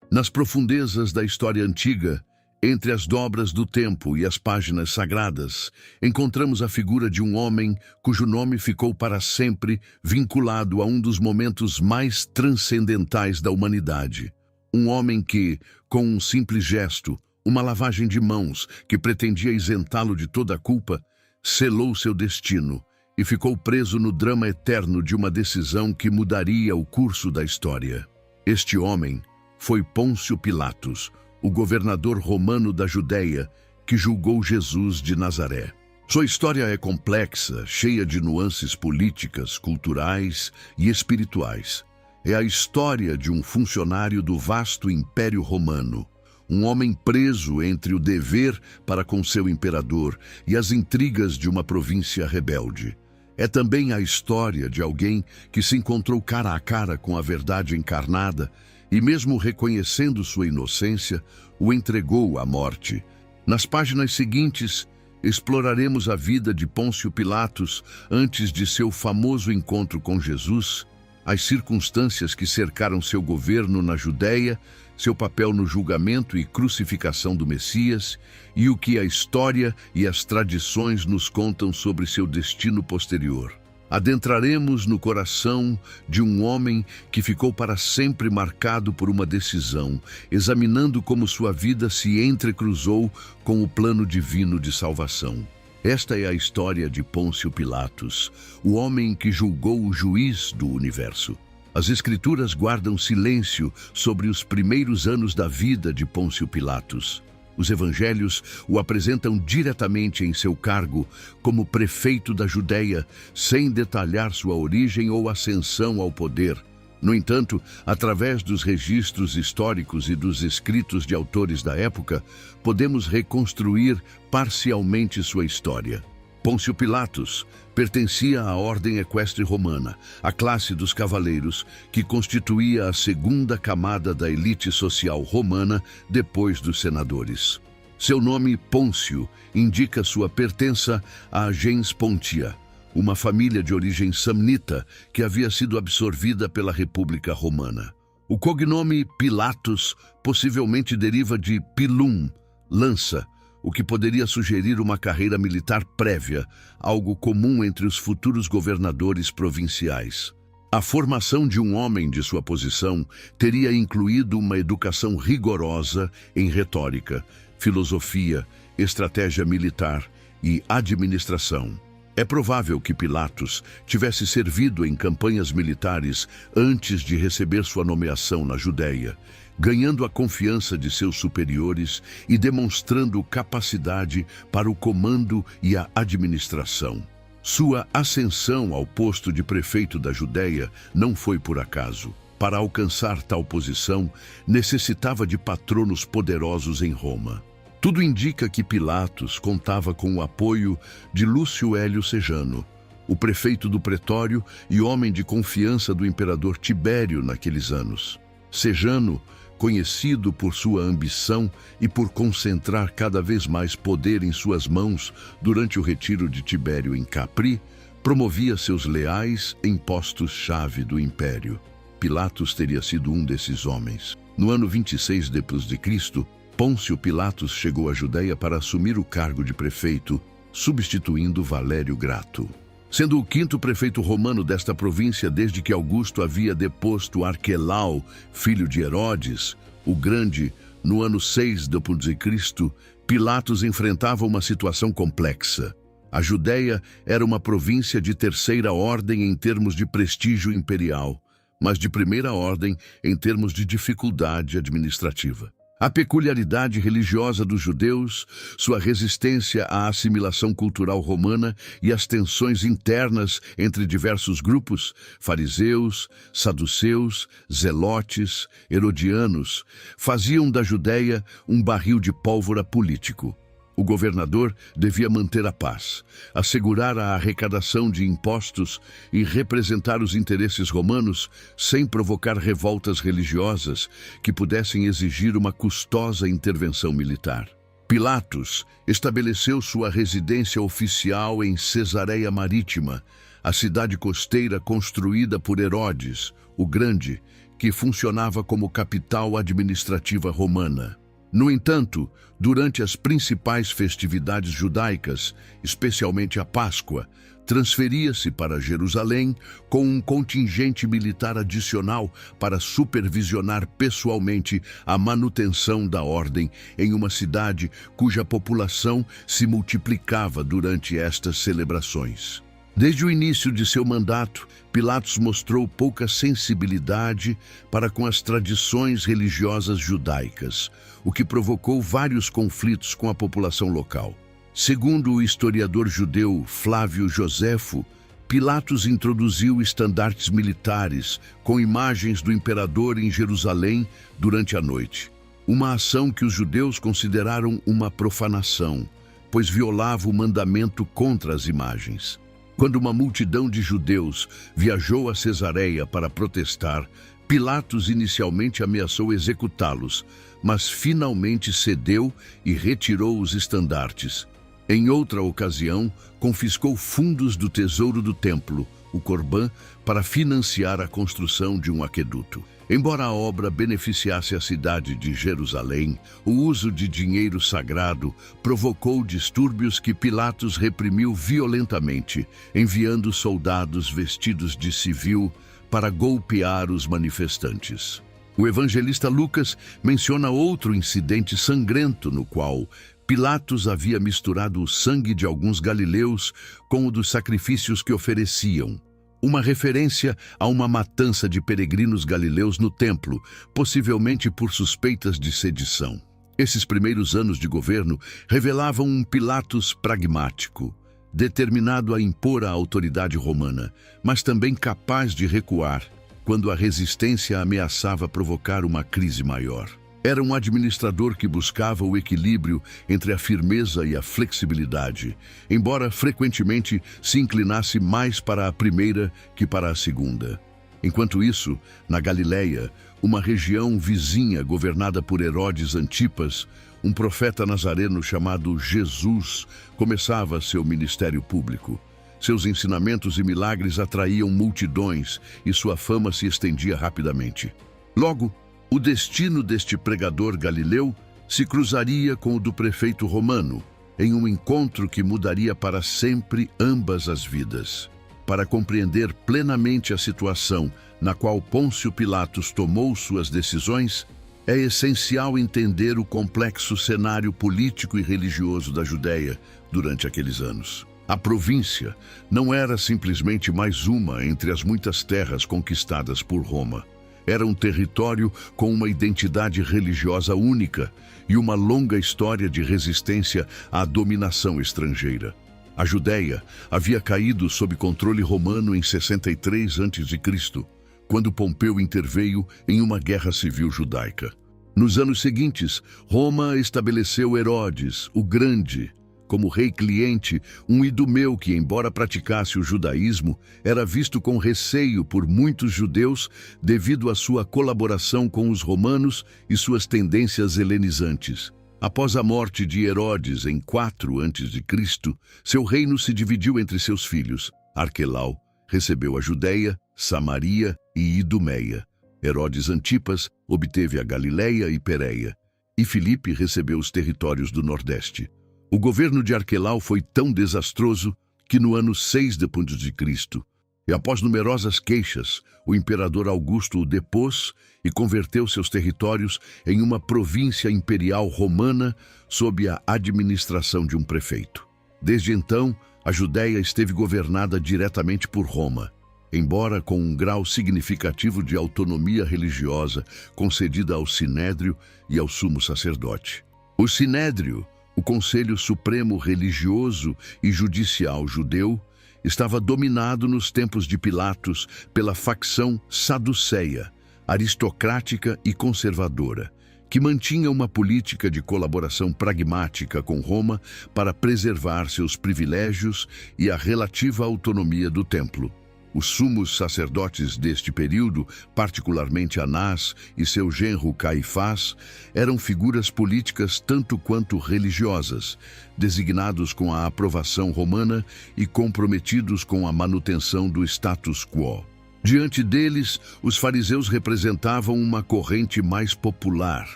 Nas profundezas da história antiga, entre as dobras do tempo e as páginas sagradas, encontramos a figura de um homem cujo nome ficou para sempre vinculado a um dos momentos mais transcendentais da humanidade. Um homem que, com um simples gesto, uma lavagem de mãos que pretendia isentá-lo de toda a culpa, selou seu destino e ficou preso no drama eterno de uma decisão que mudaria o curso da história. Este homem foi Pôncio Pilatos, o governador romano da Judéia, que julgou Jesus de Nazaré. Sua história é complexa, cheia de nuances políticas, culturais e espirituais. É a história de um funcionário do vasto Império Romano, um homem preso entre o dever para com seu imperador e as intrigas de uma província rebelde. É também a história de alguém que se encontrou cara a cara com a verdade encarnada e, mesmo reconhecendo sua inocência, o entregou à morte. Nas páginas seguintes, exploraremos a vida de Pôncio Pilatos antes de seu famoso encontro com Jesus, as circunstâncias que cercaram seu governo na Judéia, seu papel no julgamento e crucificação do Messias e o que a história e as tradições nos contam sobre seu destino posterior. Adentraremos no coração de um homem que ficou para sempre marcado por uma decisão, examinando como sua vida se entrecruzou com o plano divino de salvação. Esta é a história de Pôncio Pilatos, o homem que julgou o juiz do universo. As Escrituras guardam silêncio sobre os primeiros anos da vida de Pôncio Pilatos. Os evangelhos o apresentam diretamente em seu cargo como prefeito da Judéia, sem detalhar sua origem ou ascensão ao poder. No entanto, através dos registros históricos e dos escritos de autores da época, podemos reconstruir parcialmente sua história. Pôncio Pilatos pertencia à ordem equestre romana, a classe dos cavaleiros, que constituía a segunda camada da elite social romana depois dos senadores. Seu nome, Pôncio, indica sua pertença à gens Pontia, uma família de origem samnita que havia sido absorvida pela República Romana. O cognome Pilatos possivelmente deriva de pilum, lança, o que poderia sugerir uma carreira militar prévia, algo comum entre os futuros governadores provinciais. A formação de um homem de sua posição teria incluído uma educação rigorosa em retórica, filosofia, estratégia militar e administração. É provável que Pilatos tivesse servido em campanhas militares antes de receber sua nomeação na Judéia, ganhando a confiança de seus superiores e demonstrando capacidade para o comando e a administração. Sua ascensão ao posto de prefeito da Judéia não foi por acaso. Para alcançar tal posição, necessitava de patronos poderosos em Roma. Tudo indica que Pilatos contava com o apoio de Lúcio Hélio Sejano, o prefeito do Pretório e homem de confiança do imperador Tibério naqueles anos. Sejano, conhecido por sua ambição e por concentrar cada vez mais poder em suas mãos durante o retiro de Tibério em Capri, promovia seus leais em postos-chave do império. Pilatos teria sido um desses homens. No ano 26 d.C., Pôncio Pilatos chegou à Judéia para assumir o cargo de prefeito, substituindo Valério Grato. Sendo o quinto prefeito romano desta província desde que Augusto havia deposto Arquelau, filho de Herodes, o Grande, no ano 6 d.C., Pilatos enfrentava uma situação complexa. A Judéia era uma província de terceira ordem em termos de prestígio imperial, mas de primeira ordem em termos de dificuldade administrativa. A peculiaridade religiosa dos judeus, sua resistência à assimilação cultural romana e as tensões internas entre diversos grupos, fariseus, saduceus, zelotes, herodianos, faziam da Judéia um barril de pólvora político. O governador devia manter a paz, assegurar a arrecadação de impostos e representar os interesses romanos sem provocar revoltas religiosas que pudessem exigir uma custosa intervenção militar. Pilatos estabeleceu sua residência oficial em Cesareia Marítima, a cidade costeira construída por Herodes, o Grande, que funcionava como capital administrativa romana. No entanto, durante as principais festividades judaicas, especialmente a Páscoa, transferia-se para Jerusalém com um contingente militar adicional para supervisionar pessoalmente a manutenção da ordem em uma cidade cuja população se multiplicava durante estas celebrações. Desde o início de seu mandato, Pilatos mostrou pouca sensibilidade para com as tradições religiosas judaicas, o que provocou vários conflitos com a população local. Segundo o historiador judeu Flávio Joséfo, Pilatos introduziu estandartes militares com imagens do imperador em Jerusalém durante a noite, uma ação que os judeus consideraram uma profanação, pois violava o mandamento contra as imagens. Quando uma multidão de judeus viajou a Cesareia para protestar, Pilatos inicialmente ameaçou executá-los, mas finalmente cedeu e retirou os estandartes. Em outra ocasião, confiscou fundos do tesouro do templo, o Corbã, para financiar a construção de um aqueduto. Embora a obra beneficiasse a cidade de Jerusalém, o uso de dinheiro sagrado provocou distúrbios que Pilatos reprimiu violentamente, enviando soldados vestidos de civil para golpear os manifestantes. O evangelista Lucas menciona outro incidente sangrento no qual Pilatos havia misturado o sangue de alguns galileus com o dos sacrifícios que ofereciam, uma referência a uma matança de peregrinos galileus no templo, possivelmente por suspeitas de sedição. Esses primeiros anos de governo revelavam um Pilatos pragmático, determinado a impor a autoridade romana, mas também capaz de recuar quando a resistência ameaçava provocar uma crise maior. Era um administrador que buscava o equilíbrio entre a firmeza e a flexibilidade, embora frequentemente se inclinasse mais para a primeira que para a segunda. Enquanto isso, na Galileia, uma região vizinha governada por Herodes Antipas, um profeta nazareno chamado Jesus começava seu ministério público. Seus ensinamentos e milagres atraíam multidões e sua fama se estendia rapidamente. Logo, o destino deste pregador galileu se cruzaria com o do prefeito romano, em um encontro que mudaria para sempre ambas as vidas. Para compreender plenamente a situação na qual Pôncio Pilatos tomou suas decisões, é essencial entender o complexo cenário político e religioso da Judéia durante aqueles anos. A província não era simplesmente mais uma entre as muitas terras conquistadas por Roma. Era um território com uma identidade religiosa única e uma longa história de resistência à dominação estrangeira. A Judéia havia caído sob controle romano em 63 a.C., quando Pompeu interveio em uma guerra civil judaica. Nos anos seguintes, Roma estabeleceu Herodes, o Grande, como rei cliente, um idumeu que, embora praticasse o judaísmo, era visto com receio por muitos judeus devido à sua colaboração com os romanos e suas tendências helenizantes. Após a morte de Herodes em 4 a.C., seu reino se dividiu entre seus filhos. Arquelau recebeu a Judéia, Samaria e Idumeia. Herodes Antipas obteve a Galileia e Pérea, e Filipe recebeu os territórios do Nordeste. O governo de Arquelau foi tão desastroso que no ano 6 d.C., e após numerosas queixas, o imperador Augusto o depôs e converteu seus territórios em uma província imperial romana sob a administração de um prefeito. Desde então, a Judéia esteve governada diretamente por Roma, embora com um grau significativo de autonomia religiosa concedida ao Sinédrio e ao sumo sacerdote. O Sinédrio, o Conselho Supremo Religioso e Judicial Judeu, estava dominado nos tempos de Pilatos pela facção saduceia, aristocrática e conservadora, que mantinha uma política de colaboração pragmática com Roma para preservar seus privilégios e a relativa autonomia do templo. Os sumos sacerdotes deste período, particularmente Anás e seu genro Caifás, eram figuras políticas tanto quanto religiosas, designados com a aprovação romana e comprometidos com a manutenção do status quo. Diante deles, os fariseus representavam uma corrente mais popular,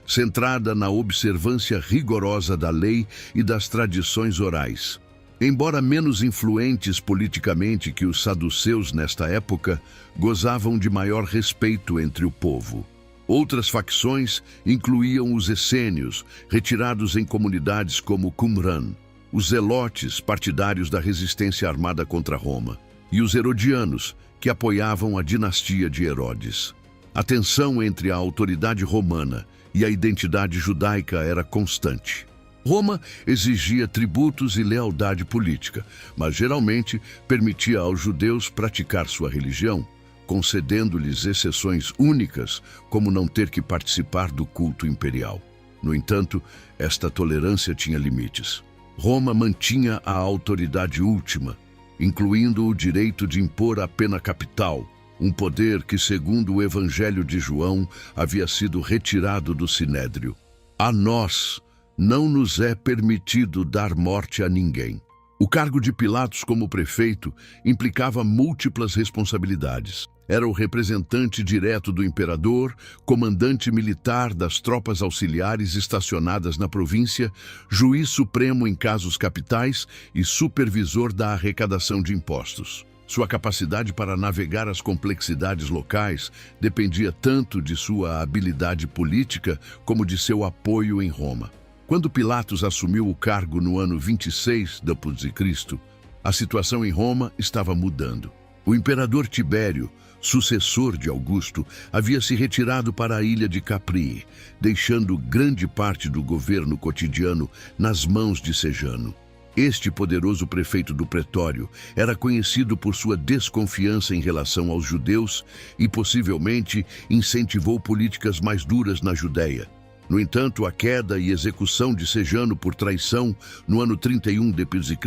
centrada na observância rigorosa da lei e das tradições orais. Embora menos influentes politicamente que os saduceus nesta época, gozavam de maior respeito entre o povo. Outras facções incluíam os essênios, retirados em comunidades como Qumran, os zelotes, partidários da resistência armada contra Roma, e os herodianos, que apoiavam a dinastia de Herodes. A tensão entre a autoridade romana e a identidade judaica era constante. Roma exigia tributos e lealdade política, mas geralmente permitia aos judeus praticar sua religião, concedendo-lhes exceções únicas, como não ter que participar do culto imperial. No entanto, esta tolerância tinha limites. Roma mantinha a autoridade última, incluindo o direito de impor a pena capital, um poder que, segundo o Evangelho de João, havia sido retirado do Sinédrio. A nós não nos é permitido dar morte a ninguém. O cargo de Pilatos como prefeito implicava múltiplas responsabilidades. Era o representante direto do imperador, comandante militar das tropas auxiliares estacionadas na província, juiz supremo em casos capitais e supervisor da arrecadação de impostos. Sua capacidade para navegar as complexidades locais dependia tanto de sua habilidade política como de seu apoio em Roma. Quando Pilatos assumiu o cargo no ano 26 d.C., a situação em Roma estava mudando. O imperador Tibério, sucessor de Augusto, havia se retirado para a ilha de Capri, deixando grande parte do governo cotidiano nas mãos de Sejano. Este poderoso prefeito do Pretório era conhecido por sua desconfiança em relação aos judeus e possivelmente incentivou políticas mais duras na Judéia. No entanto, a queda e execução de Sejano por traição no ano 31 d.C.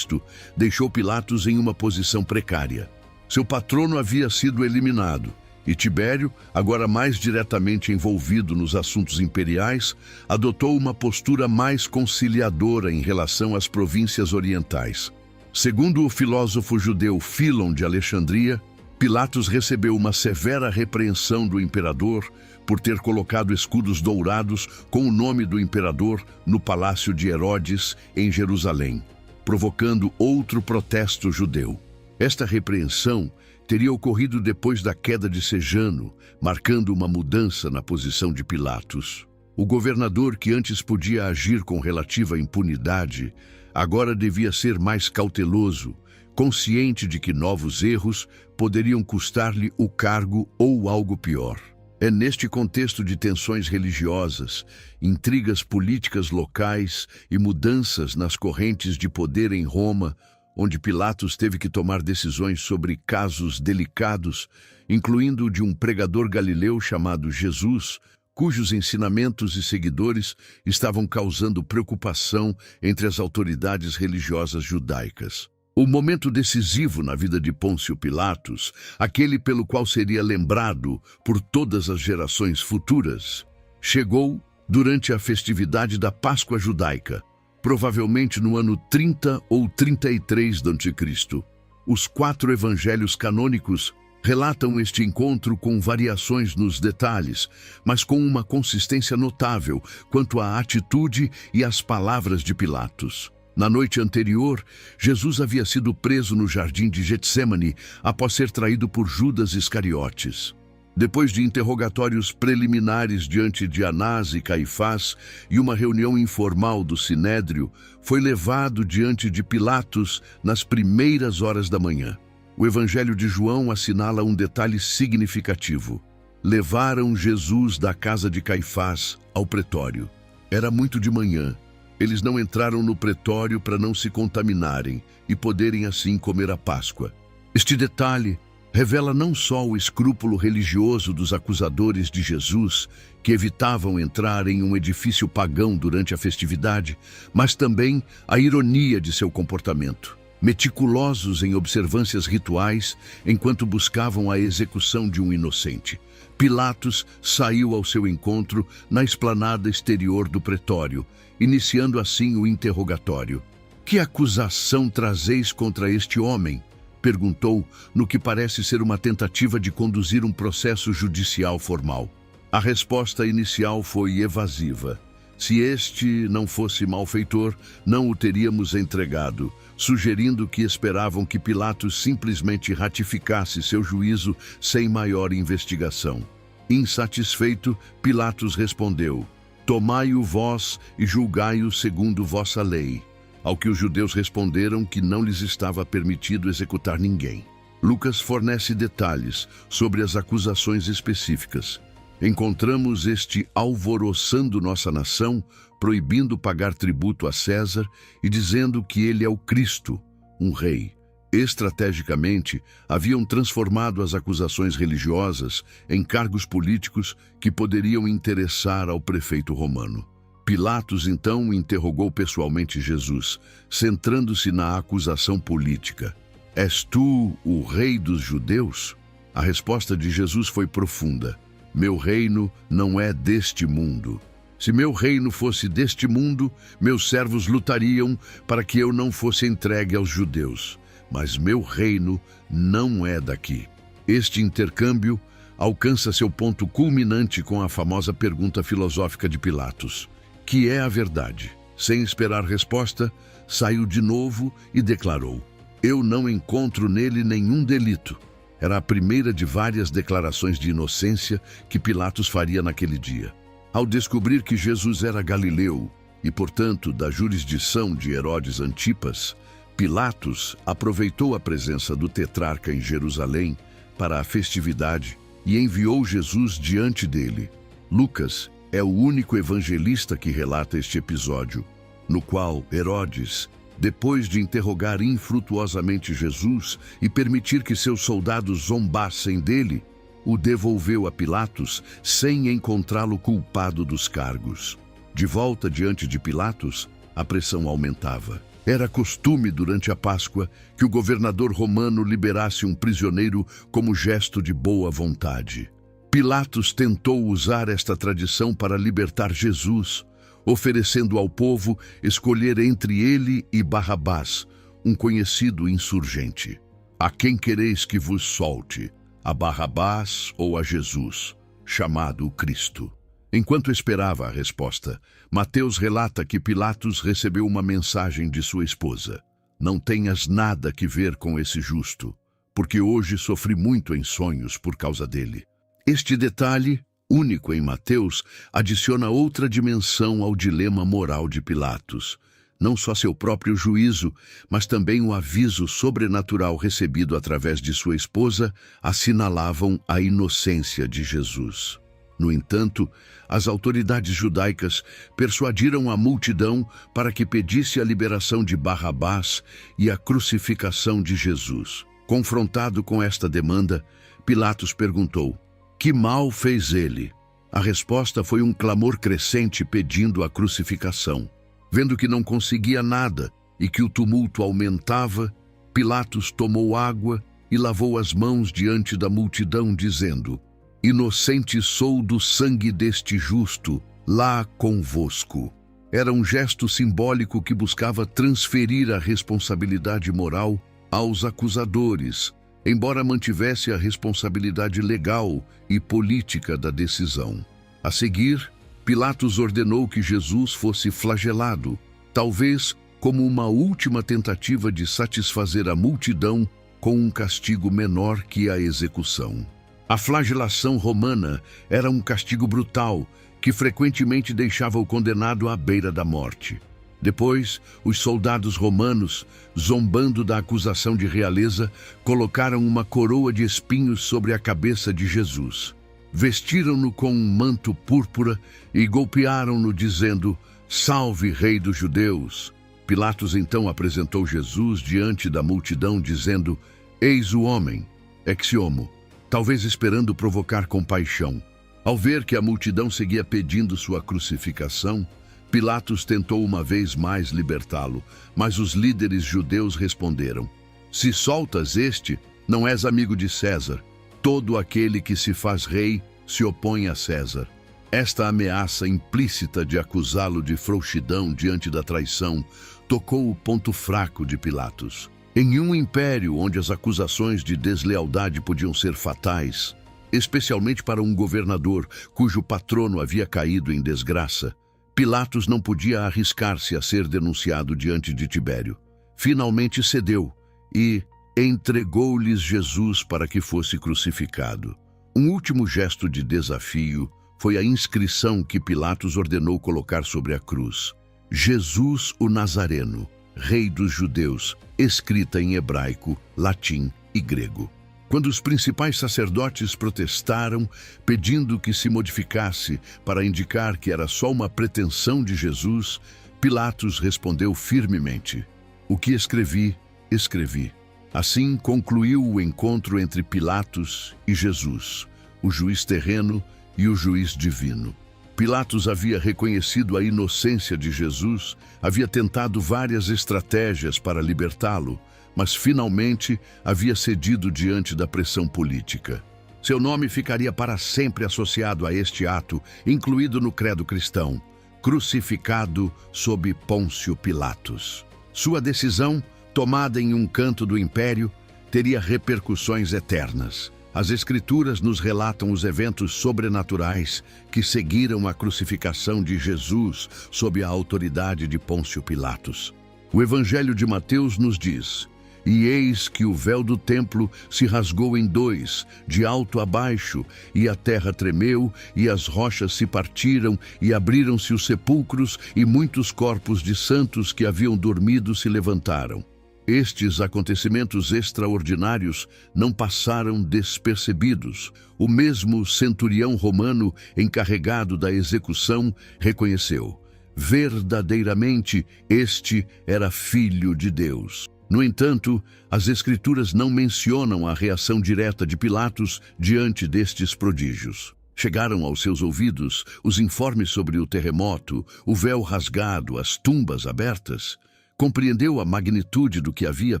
deixou Pilatos em uma posição precária. Seu patrono havia sido eliminado e Tibério, agora mais diretamente envolvido nos assuntos imperiais, adotou uma postura mais conciliadora em relação às províncias orientais. Segundo o filósofo judeu Fílon de Alexandria, Pilatos recebeu uma severa repreensão do imperador por ter colocado escudos dourados com o nome do imperador no palácio de Herodes, em Jerusalém, provocando outro protesto judeu. Esta repreensão teria ocorrido depois da queda de Sejano, marcando uma mudança na posição de Pilatos. O governador, que antes podia agir com relativa impunidade, agora devia ser mais cauteloso, consciente de que novos erros poderiam custar-lhe o cargo ou algo pior. É neste contexto de tensões religiosas, intrigas políticas locais e mudanças nas correntes de poder em Roma, onde Pilatos teve que tomar decisões sobre casos delicados, incluindo o de um pregador galileu chamado Jesus, cujos ensinamentos e seguidores estavam causando preocupação entre as autoridades religiosas judaicas. O momento decisivo na vida de Pôncio Pilatos, aquele pelo qual seria lembrado por todas as gerações futuras, chegou durante a festividade da Páscoa judaica, provavelmente no ano 30 ou 33 d.C. Os 4 evangelhos canônicos relatam este encontro com variações nos detalhes, mas com uma consistência notável quanto à atitude e às palavras de Pilatos. Na noite anterior, Jesus havia sido preso no jardim de Getsêmani após ser traído por Judas Iscariotes. Depois de interrogatórios preliminares diante de Anás e Caifás e uma reunião informal do Sinédrio, foi levado diante de Pilatos nas primeiras horas da manhã. O Evangelho de João assinala um detalhe significativo. Levaram Jesus da casa de Caifás ao pretório. Era muito de manhã. Eles não entraram no pretório para não se contaminarem e poderem assim comer a Páscoa. Este detalhe revela não só o escrúpulo religioso dos acusadores de Jesus, que evitavam entrar em um edifício pagão durante a festividade, mas também a ironia de seu comportamento. Meticulosos em observâncias rituais, enquanto buscavam a execução de um inocente. Pilatos saiu ao seu encontro na esplanada exterior do pretório, iniciando assim o interrogatório. Que acusação trazeis contra este homem? perguntou, no que parece ser uma tentativa de conduzir um processo judicial formal. A resposta inicial foi evasiva. Se este não fosse malfeitor, não o teríamos entregado, sugerindo que esperavam que Pilatos simplesmente ratificasse seu juízo sem maior investigação. Insatisfeito, Pilatos respondeu: "Tomai-o vós e julgai-o segundo vossa lei." Ao que os judeus responderam que não lhes estava permitido executar ninguém. Lucas fornece detalhes sobre as acusações específicas. Encontramos este alvoroçando nossa nação, proibindo pagar tributo a César e dizendo que ele é o Cristo, um rei. Estrategicamente, haviam transformado as acusações religiosas em cargos políticos que poderiam interessar ao prefeito romano. Pilatos, então, interrogou pessoalmente Jesus, centrando-se na acusação política. "És tu o rei dos judeus?" A resposta de Jesus foi profunda. "Meu reino não é deste mundo. Se meu reino fosse deste mundo, meus servos lutariam para que eu não fosse entregue aos judeus. Mas meu reino não é daqui." Este intercâmbio alcança seu ponto culminante com a famosa pergunta filosófica de Pilatos: "Que é a verdade?" Sem esperar resposta, saiu de novo e declarou: "Eu não encontro nele nenhum delito." Era a primeira de várias declarações de inocência que Pilatos faria naquele dia. Ao descobrir que Jesus era galileu e, portanto, da jurisdição de Herodes Antipas, Pilatos aproveitou a presença do tetrarca em Jerusalém para a festividade e enviou Jesus diante dele. Lucas é o único evangelista que relata este episódio, no qual Herodes, depois de interrogar infrutuosamente Jesus e permitir que seus soldados zombassem dele, o devolveu a Pilatos sem encontrá-lo culpado dos cargos. De volta diante de Pilatos, a pressão aumentava. Era costume durante a Páscoa que o governador romano liberasse um prisioneiro como gesto de boa vontade. Pilatos tentou usar esta tradição para libertar Jesus, oferecendo ao povo escolher entre ele e Barrabás, um conhecido insurgente. "A quem quereis que vos solte? A Barrabás ou a Jesus, chamado o Cristo?" Enquanto esperava a resposta, Mateus relata que Pilatos recebeu uma mensagem de sua esposa: "Não tenhas nada que ver com esse justo, porque hoje sofri muito em sonhos por causa dele." Este detalhe, único em Mateus, adiciona outra dimensão ao dilema moral de Pilatos. Não só seu próprio juízo, mas também o aviso sobrenatural recebido através de sua esposa assinalavam a inocência de Jesus. No entanto, as autoridades judaicas persuadiram a multidão para que pedisse a liberação de Barrabás e a crucificação de Jesus. Confrontado com esta demanda, Pilatos perguntou: "Que mal fez ele?" A resposta foi um clamor crescente pedindo a crucificação. Vendo que não conseguia nada e que o tumulto aumentava, Pilatos tomou água e lavou as mãos diante da multidão, dizendo: "Inocente sou do sangue deste justo, lá convosco." Era um gesto simbólico que buscava transferir a responsabilidade moral aos acusadores, embora mantivesse a responsabilidade legal e política da decisão. A seguir, Pilatos ordenou que Jesus fosse flagelado, talvez como uma última tentativa de satisfazer a multidão com um castigo menor que a execução. A flagelação romana era um castigo brutal que frequentemente deixava o condenado à beira da morte. Depois, os soldados romanos, zombando da acusação de realeza, colocaram uma coroa de espinhos sobre a cabeça de Jesus. Vestiram-no com um manto púrpura e golpearam-no, dizendo: "Salve, Rei dos Judeus!" Pilatos então apresentou Jesus diante da multidão, dizendo: "Eis o homem", ex homo, talvez esperando provocar compaixão. Ao ver que a multidão seguia pedindo sua crucificação, Pilatos tentou uma vez mais libertá-lo, mas os líderes judeus responderam: "Se soltas este, não és amigo de César. Todo aquele que se faz rei se opõe a César." Esta ameaça implícita de acusá-lo de frouxidão diante da traição tocou o ponto fraco de Pilatos. Em um império onde as acusações de deslealdade podiam ser fatais, especialmente para um governador cujo patrono havia caído em desgraça, Pilatos não podia arriscar-se a ser denunciado diante de Tibério. Finalmente cedeu e entregou-lhes Jesus para que fosse crucificado. Um último gesto de desafio foi a inscrição que Pilatos ordenou colocar sobre a cruz: Jesus o Nazareno, Rei dos Judeus, escrita em hebraico, latim e grego. Quando os principais sacerdotes protestaram, pedindo que se modificasse para indicar que era só uma pretensão de Jesus, Pilatos respondeu firmemente: "O que escrevi, escrevi." Assim concluiu o encontro entre Pilatos e Jesus, o juiz terreno e o juiz divino. Pilatos havia reconhecido a inocência de Jesus, havia tentado várias estratégias para libertá-lo, mas finalmente havia cedido diante da pressão política. Seu nome ficaria para sempre associado a este ato, incluído no credo cristão: crucificado sob Pôncio Pilatos. Sua decisão, tomada em um canto do império, teria repercussões eternas. As Escrituras nos relatam os eventos sobrenaturais que seguiram a crucificação de Jesus sob a autoridade de Pôncio Pilatos. O Evangelho de Mateus nos diz: "E eis que o véu do templo se rasgou em dois, de alto a baixo, e a terra tremeu, e as rochas se partiram, e abriram-se os sepulcros, e muitos corpos de santos que haviam dormido se levantaram." Estes acontecimentos extraordinários não passaram despercebidos. O mesmo centurião romano encarregado da execução reconheceu: verdadeiramente este era filho de Deus. No entanto, as Escrituras não mencionam a reação direta de Pilatos diante destes prodígios. Chegaram aos seus ouvidos os informes sobre o terremoto, o véu rasgado, as tumbas abertas. Compreendeu a magnitude do que havia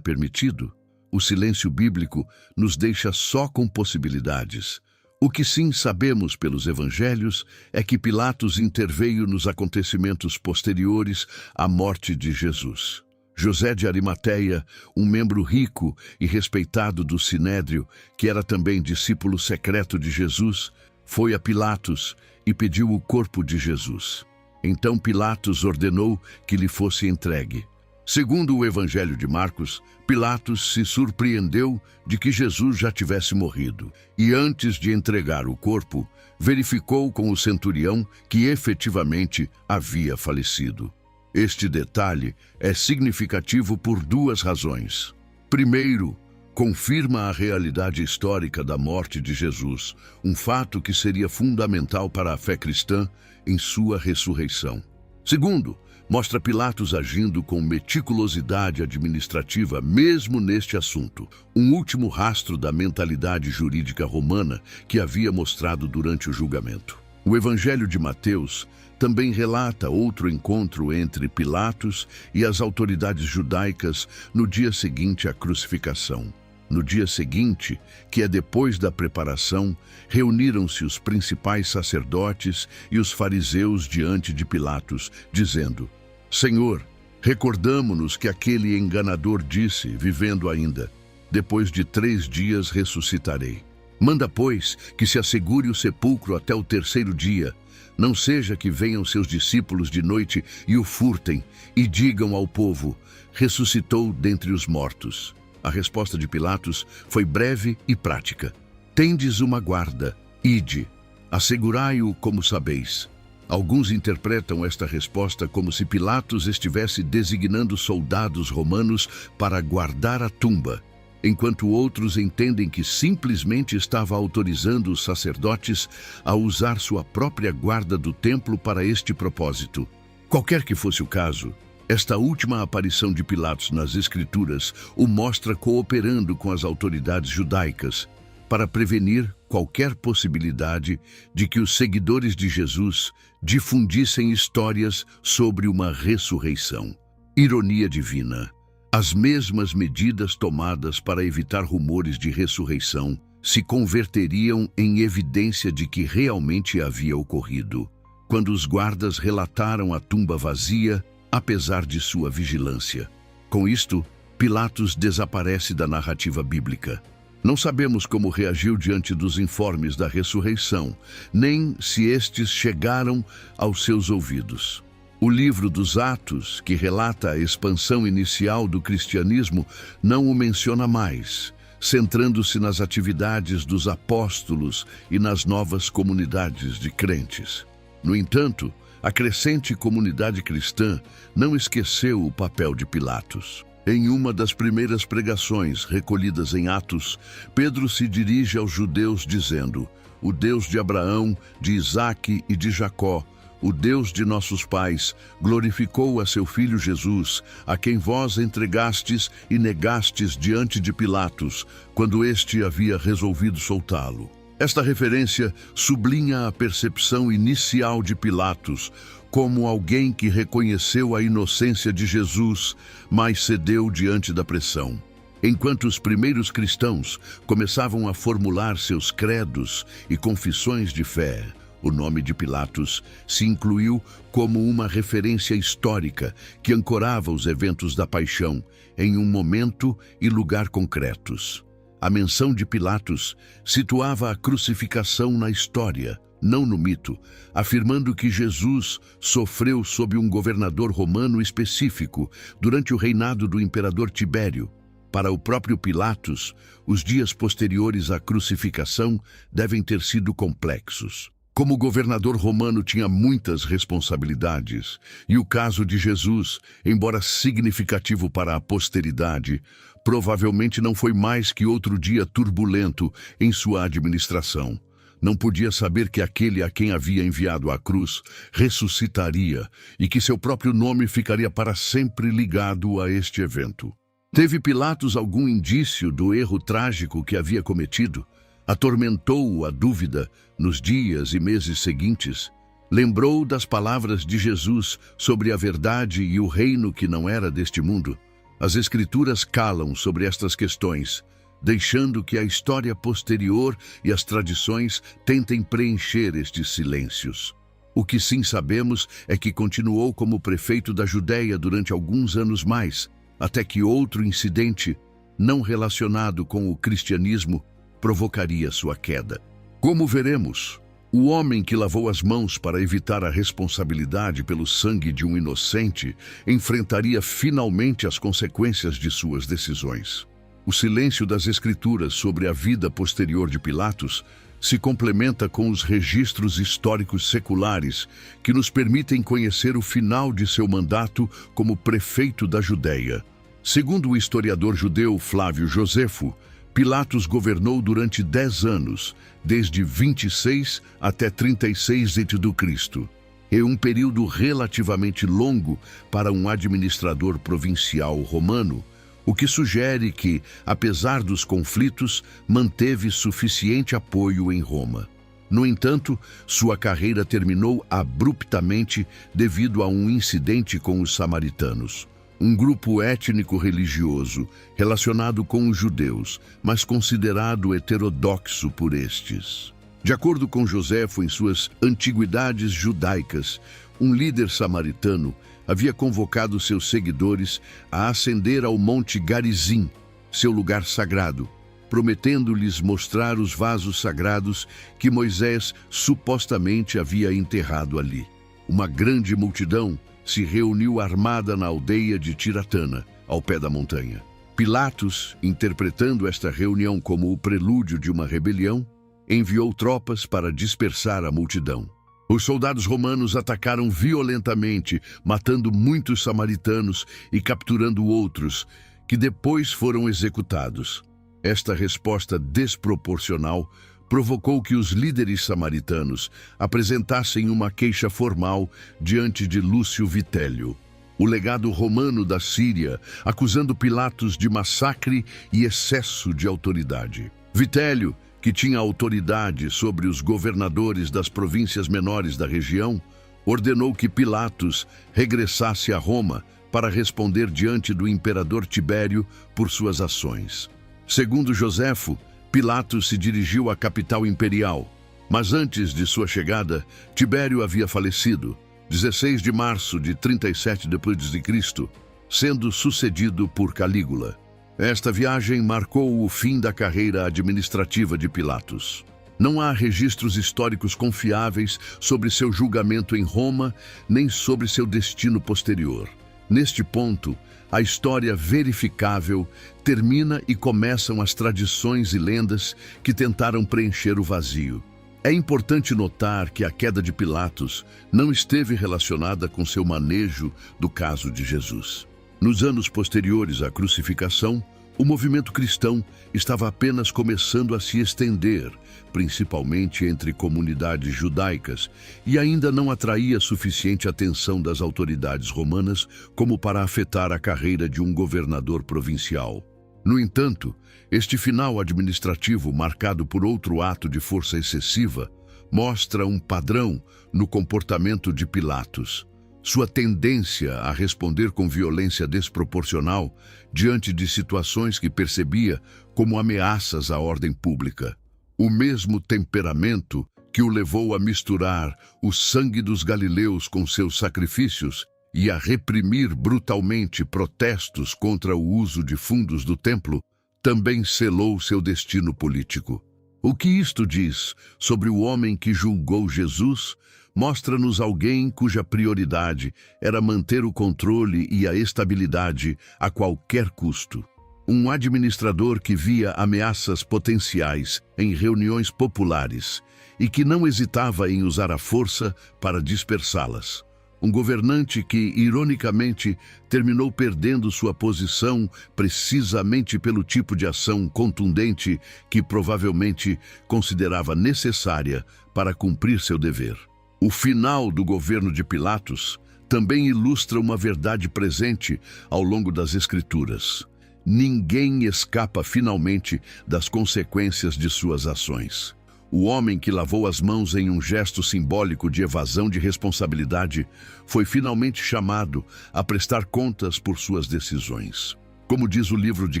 permitido? O silêncio bíblico nos deixa só com possibilidades. O que sim sabemos pelos evangelhos é que Pilatos interveio nos acontecimentos posteriores à morte de Jesus. José de Arimateia, um membro rico e respeitado do Sinédrio, que era também discípulo secreto de Jesus, foi a Pilatos e pediu o corpo de Jesus. Então Pilatos ordenou que lhe fosse entregue. Segundo o Evangelho de Marcos, Pilatos se surpreendeu de que Jesus já tivesse morrido e, antes de entregar o corpo, verificou com o centurião que efetivamente havia falecido. Este detalhe é significativo por duas razões. Primeiro, confirma a realidade histórica da morte de Jesus, um fato que seria fundamental para a fé cristã em sua ressurreição. Segundo, mostra Pilatos agindo com meticulosidade administrativa mesmo neste assunto, um último rastro da mentalidade jurídica romana que havia mostrado durante o julgamento. O Evangelho de Mateus também relata outro encontro entre Pilatos e as autoridades judaicas no dia seguinte à crucificação. No dia seguinte, que é depois da preparação, reuniram-se os principais sacerdotes e os fariseus diante de Pilatos, dizendo: "Senhor, recordamo-nos que aquele enganador disse, vivendo ainda: depois de 3 dias ressuscitarei. Manda, pois, que se assegure o sepulcro até o 3º dia. Não seja que venham seus discípulos de noite e o furtem, e digam ao povo: ressuscitou dentre os mortos." A resposta de Pilatos foi breve e prática: "Tendes uma guarda, ide, assegurai-o como sabeis." Alguns interpretam esta resposta como se Pilatos estivesse designando soldados romanos para guardar a tumba, enquanto outros entendem que simplesmente estava autorizando os sacerdotes a usar sua própria guarda do templo para este propósito. Qualquer que fosse o caso, esta última aparição de Pilatos nas Escrituras o mostra cooperando com as autoridades judaicas para prevenir qualquer possibilidade de que os seguidores de Jesus difundissem histórias sobre uma ressurreição. Ironia divina. As mesmas medidas tomadas para evitar rumores de ressurreição se converteriam em evidência de que realmente havia ocorrido, quando os guardas relataram a tumba vazia, apesar de sua vigilância. Com isto, Pilatos desaparece da narrativa bíblica. Não sabemos como reagiu diante dos informes da ressurreição, nem se estes chegaram aos seus ouvidos. O livro dos Atos, que relata a expansão inicial do cristianismo, não o menciona mais, centrando-se nas atividades dos apóstolos e nas novas comunidades de crentes. No entanto, a crescente comunidade cristã não esqueceu o papel de Pilatos. Em uma das primeiras pregações recolhidas em Atos, Pedro se dirige aos judeus dizendo: "O Deus de Abraão, de Isaque e de Jacó, o Deus de nossos pais, glorificou a seu filho Jesus, a quem vós entregastes e negastes diante de Pilatos, quando este havia resolvido soltá-lo." Esta referência sublinha a percepção inicial de Pilatos como alguém que reconheceu a inocência de Jesus, mas cedeu diante da pressão. Enquanto os primeiros cristãos começavam a formular seus credos e confissões de fé, o nome de Pilatos se incluiu como uma referência histórica que ancorava os eventos da paixão em um momento e lugar concretos. A menção de Pilatos situava a crucificação na história, não no mito, afirmando que Jesus sofreu sob um governador romano específico durante o reinado do imperador Tibério. Para o próprio Pilatos, os dias posteriores à crucificação devem ter sido complexos. Como governador romano tinha muitas responsabilidades, e o caso de Jesus, embora significativo para a posteridade, provavelmente não foi mais que outro dia turbulento em sua administração. Não podia saber que aquele a quem havia enviado à cruz ressuscitaria e que seu próprio nome ficaria para sempre ligado a este evento. Teve Pilatos algum indício do erro trágico que havia cometido? Atormentou-o a dúvida nos dias e meses seguintes? Lembrou das palavras de Jesus sobre a verdade e o reino que não era deste mundo? As Escrituras calam sobre estas questões, deixando que a história posterior e as tradições tentem preencher estes silêncios. O que sim sabemos é que continuou como prefeito da Judéia durante alguns anos mais, até que outro incidente, não relacionado com o cristianismo, provocaria sua queda. Como veremos, o homem que lavou as mãos para evitar a responsabilidade pelo sangue de um inocente enfrentaria finalmente as consequências de suas decisões. O silêncio das Escrituras sobre a vida posterior de Pilatos se complementa com os registros históricos seculares que nos permitem conhecer o final de seu mandato como prefeito da Judéia. Segundo o historiador judeu Flávio Josefo, Pilatos governou durante 10 anos, desde 26 até 36 a.C., e um período relativamente longo para um administrador provincial romano, o que sugere que, apesar dos conflitos, manteve suficiente apoio em Roma. No entanto, sua carreira terminou abruptamente devido a um incidente com os samaritanos, um grupo étnico-religioso relacionado com os judeus, mas considerado heterodoxo por estes. De acordo com Josefo, em suas Antiguidades Judaicas, um líder samaritano havia convocado seus seguidores a ascender ao Monte Garizim, seu lugar sagrado, prometendo-lhes mostrar os vasos sagrados que Moisés supostamente havia enterrado ali. Uma grande multidão se reuniu armada na aldeia de Tiratana, ao pé da montanha. Pilatos, interpretando esta reunião como o prelúdio de uma rebelião, enviou tropas para dispersar a multidão. Os soldados romanos atacaram violentamente, matando muitos samaritanos e capturando outros, que depois foram executados. Esta resposta desproporcional provocou que os líderes samaritanos apresentassem uma queixa formal diante de Lúcio Vitélio, o legado romano da Síria, acusando Pilatos de massacre e excesso de autoridade. Vitélio, que tinha autoridade sobre os governadores das províncias menores da região, ordenou que Pilatos regressasse a Roma para responder diante do imperador Tibério por suas ações. Segundo Josefo, Pilatos se dirigiu à capital imperial, mas antes de sua chegada, Tibério havia falecido, 16 de março de 37 d.C., sendo sucedido por Calígula. Esta viagem marcou o fim da carreira administrativa de Pilatos. Não há registros históricos confiáveis sobre seu julgamento em Roma, nem sobre seu destino posterior. Neste ponto, a história verificável termina e começam as tradições e lendas que tentaram preencher o vazio. É importante notar que a queda de Pilatos não esteve relacionada com seu manejo do caso de Jesus. Nos anos posteriores à crucificação, o movimento cristão estava apenas começando a se estender, principalmente entre comunidades judaicas, e ainda não atraía suficiente atenção das autoridades romanas como para afetar a carreira de um governador provincial. No entanto, este final administrativo, marcado por outro ato de força excessiva, mostra um padrão no comportamento de Pilatos. Sua tendência a responder com violência desproporcional diante de situações que percebia como ameaças à ordem pública. O mesmo temperamento que o levou a misturar o sangue dos galileus com seus sacrifícios e a reprimir brutalmente protestos contra o uso de fundos do templo, também selou seu destino político. O que isto diz sobre o homem que julgou Jesus? Mostra-nos alguém cuja prioridade era manter o controle e a estabilidade a qualquer custo. Um administrador que via ameaças potenciais em reuniões populares e que não hesitava em usar a força para dispersá-las. Um governante que, ironicamente, terminou perdendo sua posição precisamente pelo tipo de ação contundente que provavelmente considerava necessária para cumprir seu dever. O final do governo de Pilatos também ilustra uma verdade presente ao longo das Escrituras. Ninguém escapa finalmente das consequências de suas ações. O homem que lavou as mãos em um gesto simbólico de evasão de responsabilidade foi finalmente chamado a prestar contas por suas decisões. Como diz o livro de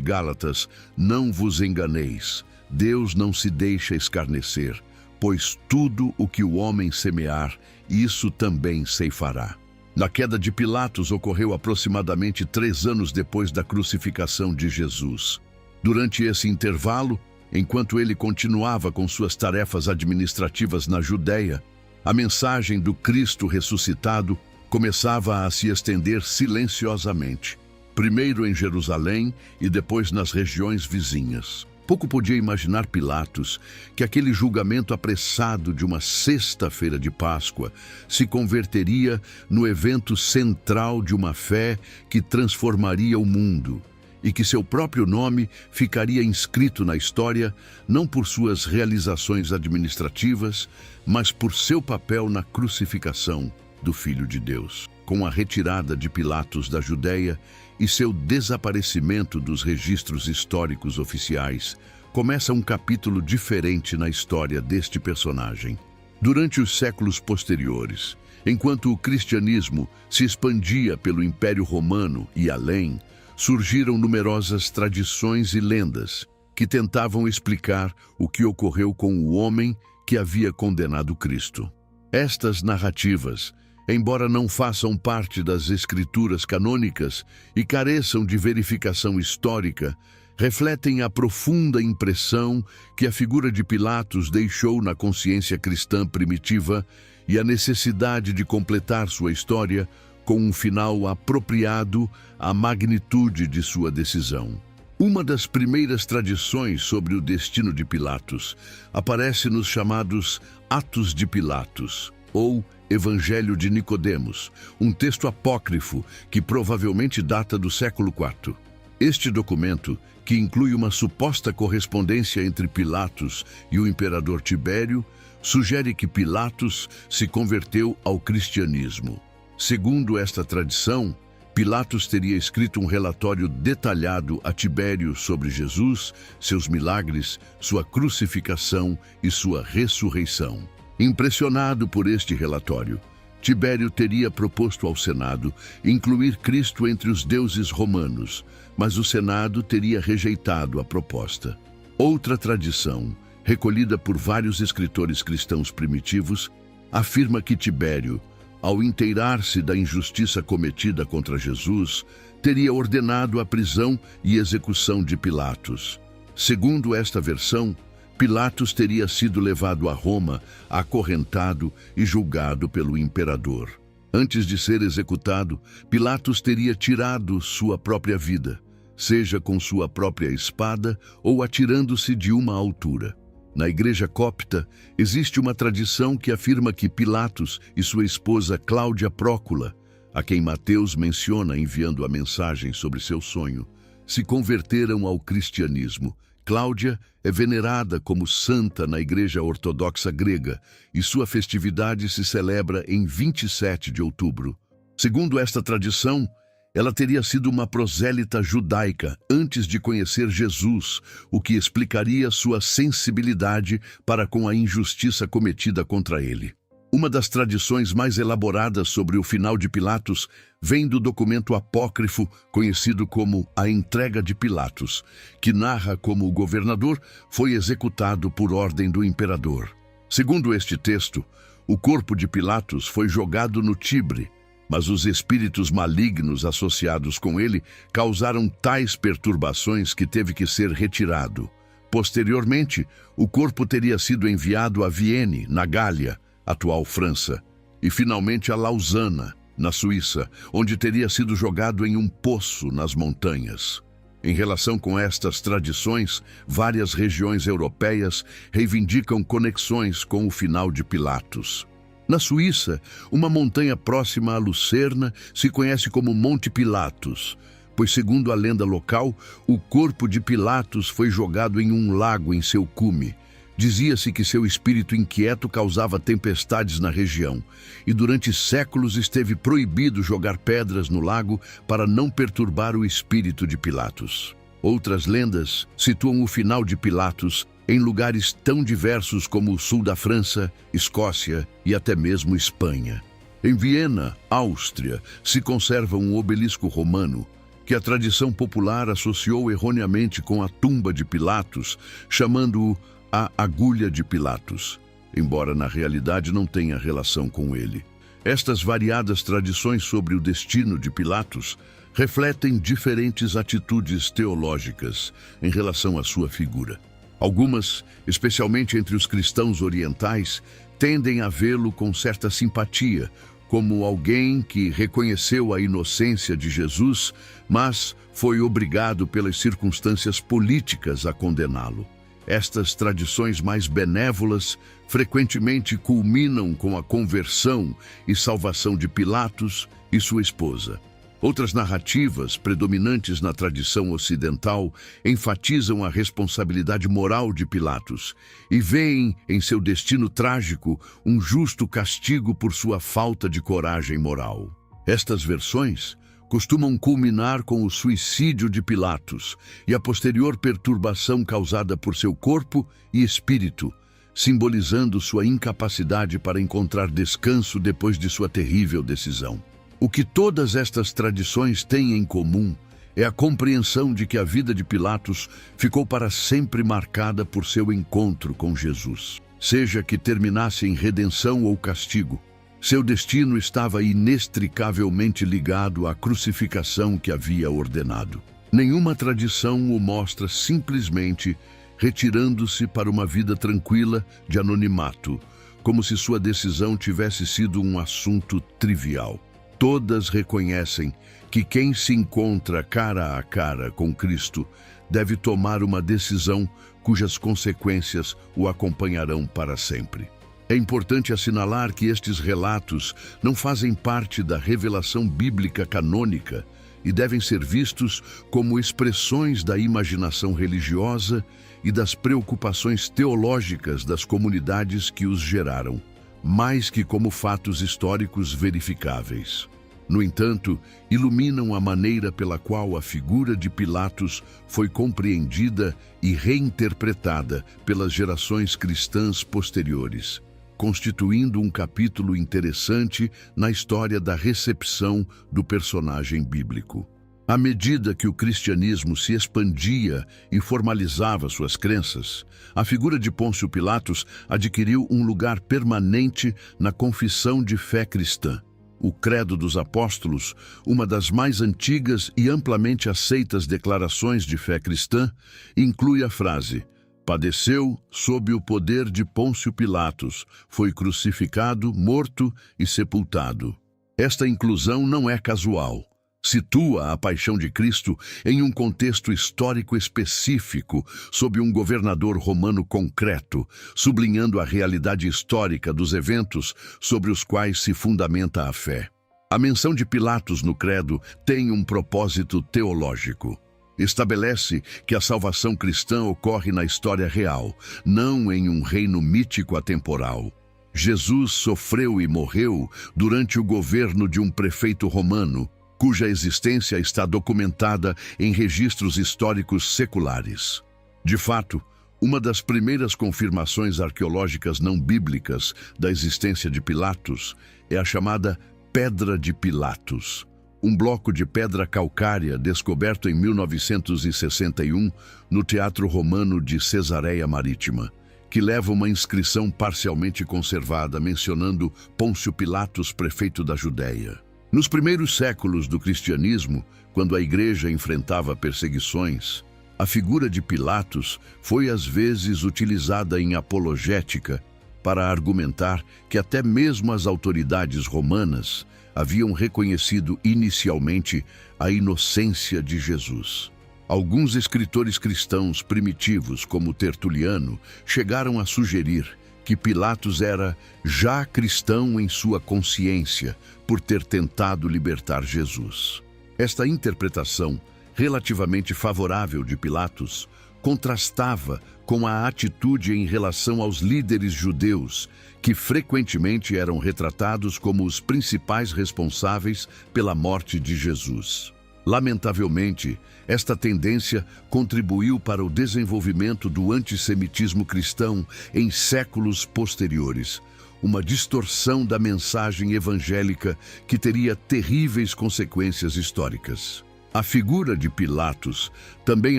Gálatas, não vos enganeis, Deus não se deixa escarnecer, pois tudo o que o homem semear, isso também ceifará. Na queda de Pilatos ocorreu aproximadamente 3 anos depois da crucificação de Jesus. Durante esse intervalo, enquanto ele continuava com suas tarefas administrativas na Judéia, a mensagem do Cristo ressuscitado começava a se estender silenciosamente, primeiro em Jerusalém e depois nas regiões vizinhas. Pouco podia imaginar Pilatos que aquele julgamento apressado de uma sexta-feira de Páscoa se converteria no evento central de uma fé que transformaria o mundo, e que seu próprio nome ficaria inscrito na história não por suas realizações administrativas, mas por seu papel na crucificação do Filho de Deus. Com a retirada de Pilatos da Judéia e seu desaparecimento dos registros históricos oficiais, começa um capítulo diferente na história deste personagem. Durante os séculos posteriores, enquanto o cristianismo se expandia pelo Império Romano e além, surgiram numerosas tradições e lendas que tentavam explicar o que ocorreu com o homem que havia condenado Cristo. Estas narrativas, embora não façam parte das escrituras canônicas e careçam de verificação histórica, refletem a profunda impressão que a figura de Pilatos deixou na consciência cristã primitiva e a necessidade de completar sua história com um final apropriado à magnitude de sua decisão. Uma das primeiras tradições sobre o destino de Pilatos aparece nos chamados Atos de Pilatos, ou Evangelho de Nicodemos, um texto apócrifo que provavelmente data do século IV. Este documento, que inclui uma suposta correspondência entre Pilatos e o imperador Tibério, sugere que Pilatos se converteu ao cristianismo. Segundo esta tradição, Pilatos teria escrito um relatório detalhado a Tibério sobre Jesus, seus milagres, sua crucificação e sua ressurreição. Impressionado por este relatório, Tibério teria proposto ao Senado incluir Cristo entre os deuses romanos, mas o Senado teria rejeitado a proposta. Outra tradição, recolhida por vários escritores cristãos primitivos, afirma que Tibério, ao inteirar-se da injustiça cometida contra Jesus, teria ordenado a prisão e execução de Pilatos. Segundo esta versão, Pilatos teria sido levado a Roma, acorrentado e julgado pelo imperador. Antes de ser executado, Pilatos teria tirado sua própria vida, seja com sua própria espada ou atirando-se de uma altura. Na igreja copta, existe uma tradição que afirma que Pilatos e sua esposa Cláudia Prócula, a quem Mateus menciona enviando a mensagem sobre seu sonho, se converteram ao cristianismo. Cláudia é venerada como santa na Igreja Ortodoxa grega e sua festividade se celebra em 27 de outubro. Segundo esta tradição, ela teria sido uma prosélita judaica antes de conhecer Jesus, o que explicaria sua sensibilidade para com a injustiça cometida contra ele. Uma das tradições mais elaboradas sobre o final de Pilatos vem do documento apócrifo conhecido como A Entrega de Pilatos, que narra como o governador foi executado por ordem do imperador. Segundo este texto, o corpo de Pilatos foi jogado no Tibre, mas os espíritos malignos associados com ele causaram tais perturbações que teve que ser retirado. Posteriormente, o corpo teria sido enviado a Vienne, na Gália, atual França, e finalmente a Lausana, na Suíça, onde teria sido jogado em um poço nas montanhas. Em relação com estas tradições, várias regiões europeias reivindicam conexões com o final de Pilatos. Na Suíça, uma montanha próxima a Lucerna se conhece como Monte Pilatos, pois, segundo a lenda local, o corpo de Pilatos foi jogado em um lago em seu cume. Dizia-se que seu espírito inquieto causava tempestades na região, e durante séculos esteve proibido jogar pedras no lago para não perturbar o espírito de Pilatos. Outras lendas situam o final de Pilatos em lugares tão diversos como o sul da França, Escócia e até mesmo Espanha. Em Viena, Áustria, se conserva um obelisco romano que a tradição popular associou erroneamente com a tumba de Pilatos, chamando-o a Agulha de Pilatos, embora na realidade não tenha relação com ele. Estas variadas tradições sobre o destino de Pilatos refletem diferentes atitudes teológicas em relação à sua figura. Algumas, especialmente entre os cristãos orientais, tendem a vê-lo com certa simpatia, como alguém que reconheceu a inocência de Jesus, mas foi obrigado pelas circunstâncias políticas a condená-lo. Estas tradições mais benévolas frequentemente culminam com a conversão e salvação de Pilatos e sua esposa. Outras narrativas, predominantes na tradição ocidental, enfatizam a responsabilidade moral de Pilatos e veem em seu destino trágico um justo castigo por sua falta de coragem moral. Estas versões costumam culminar com o suicídio de Pilatos e a posterior perturbação causada por seu corpo e espírito, simbolizando sua incapacidade para encontrar descanso depois de sua terrível decisão. O que todas estas tradições têm em comum é a compreensão de que a vida de Pilatos ficou para sempre marcada por seu encontro com Jesus. Seja que terminasse em redenção ou castigo, seu destino estava inextricavelmente ligado à crucificação que havia ordenado. Nenhuma tradição o mostra simplesmente retirando-se para uma vida tranquila de anonimato, como se sua decisão tivesse sido um assunto trivial. Todas reconhecem que quem se encontra cara a cara com Cristo deve tomar uma decisão cujas consequências o acompanharão para sempre. É importante assinalar que estes relatos não fazem parte da revelação bíblica canônica e devem ser vistos como expressões da imaginação religiosa e das preocupações teológicas das comunidades que os geraram, mais que como fatos históricos verificáveis. No entanto, iluminam a maneira pela qual a figura de Pilatos foi compreendida e reinterpretada pelas gerações cristãs posteriores, constituindo um capítulo interessante na história da recepção do personagem bíblico. À medida que o cristianismo se expandia e formalizava suas crenças, a figura de Pôncio Pilatos adquiriu um lugar permanente na confissão de fé cristã. o Credo dos Apóstolos, uma das mais antigas e amplamente aceitas declarações de fé cristã, inclui a frase: padeceu sob o poder de Pôncio Pilatos, foi crucificado, morto e sepultado. Esta inclusão não é casual. Situa a paixão de Cristo em um contexto histórico específico, sob um governador romano concreto, sublinhando a realidade histórica dos eventos sobre os quais se fundamenta a fé. A menção de Pilatos no Credo tem um propósito teológico. Estabelece que a salvação cristã ocorre na história real, não em um reino mítico atemporal. Jesus sofreu e morreu durante o governo de um prefeito romano, cuja existência está documentada em registros históricos seculares. De fato, uma das primeiras confirmações arqueológicas não bíblicas da existência de Pilatos é a chamada Pedra de Pilatos, um bloco de pedra calcária descoberto em 1961 no Teatro Romano de Cesareia Marítima, que leva uma inscrição parcialmente conservada mencionando Pôncio Pilatos, prefeito da Judéia. Nos primeiros séculos do cristianismo, quando a igreja enfrentava perseguições, a figura de Pilatos foi às vezes utilizada em apologética para argumentar que até mesmo as autoridades romanas haviam reconhecido inicialmente a inocência de Jesus. Alguns escritores cristãos primitivos, como Tertuliano, chegaram a sugerir que Pilatos era já cristão em sua consciência por ter tentado libertar Jesus. Esta interpretação, relativamente favorável de Pilatos, contrastava com a atitude em relação aos líderes judeus, que frequentemente eram retratados como os principais responsáveis pela morte de Jesus. Lamentavelmente, esta tendência contribuiu para o desenvolvimento do antissemitismo cristão em séculos posteriores, uma distorção da mensagem evangélica que teria terríveis consequências históricas. A figura de Pilatos também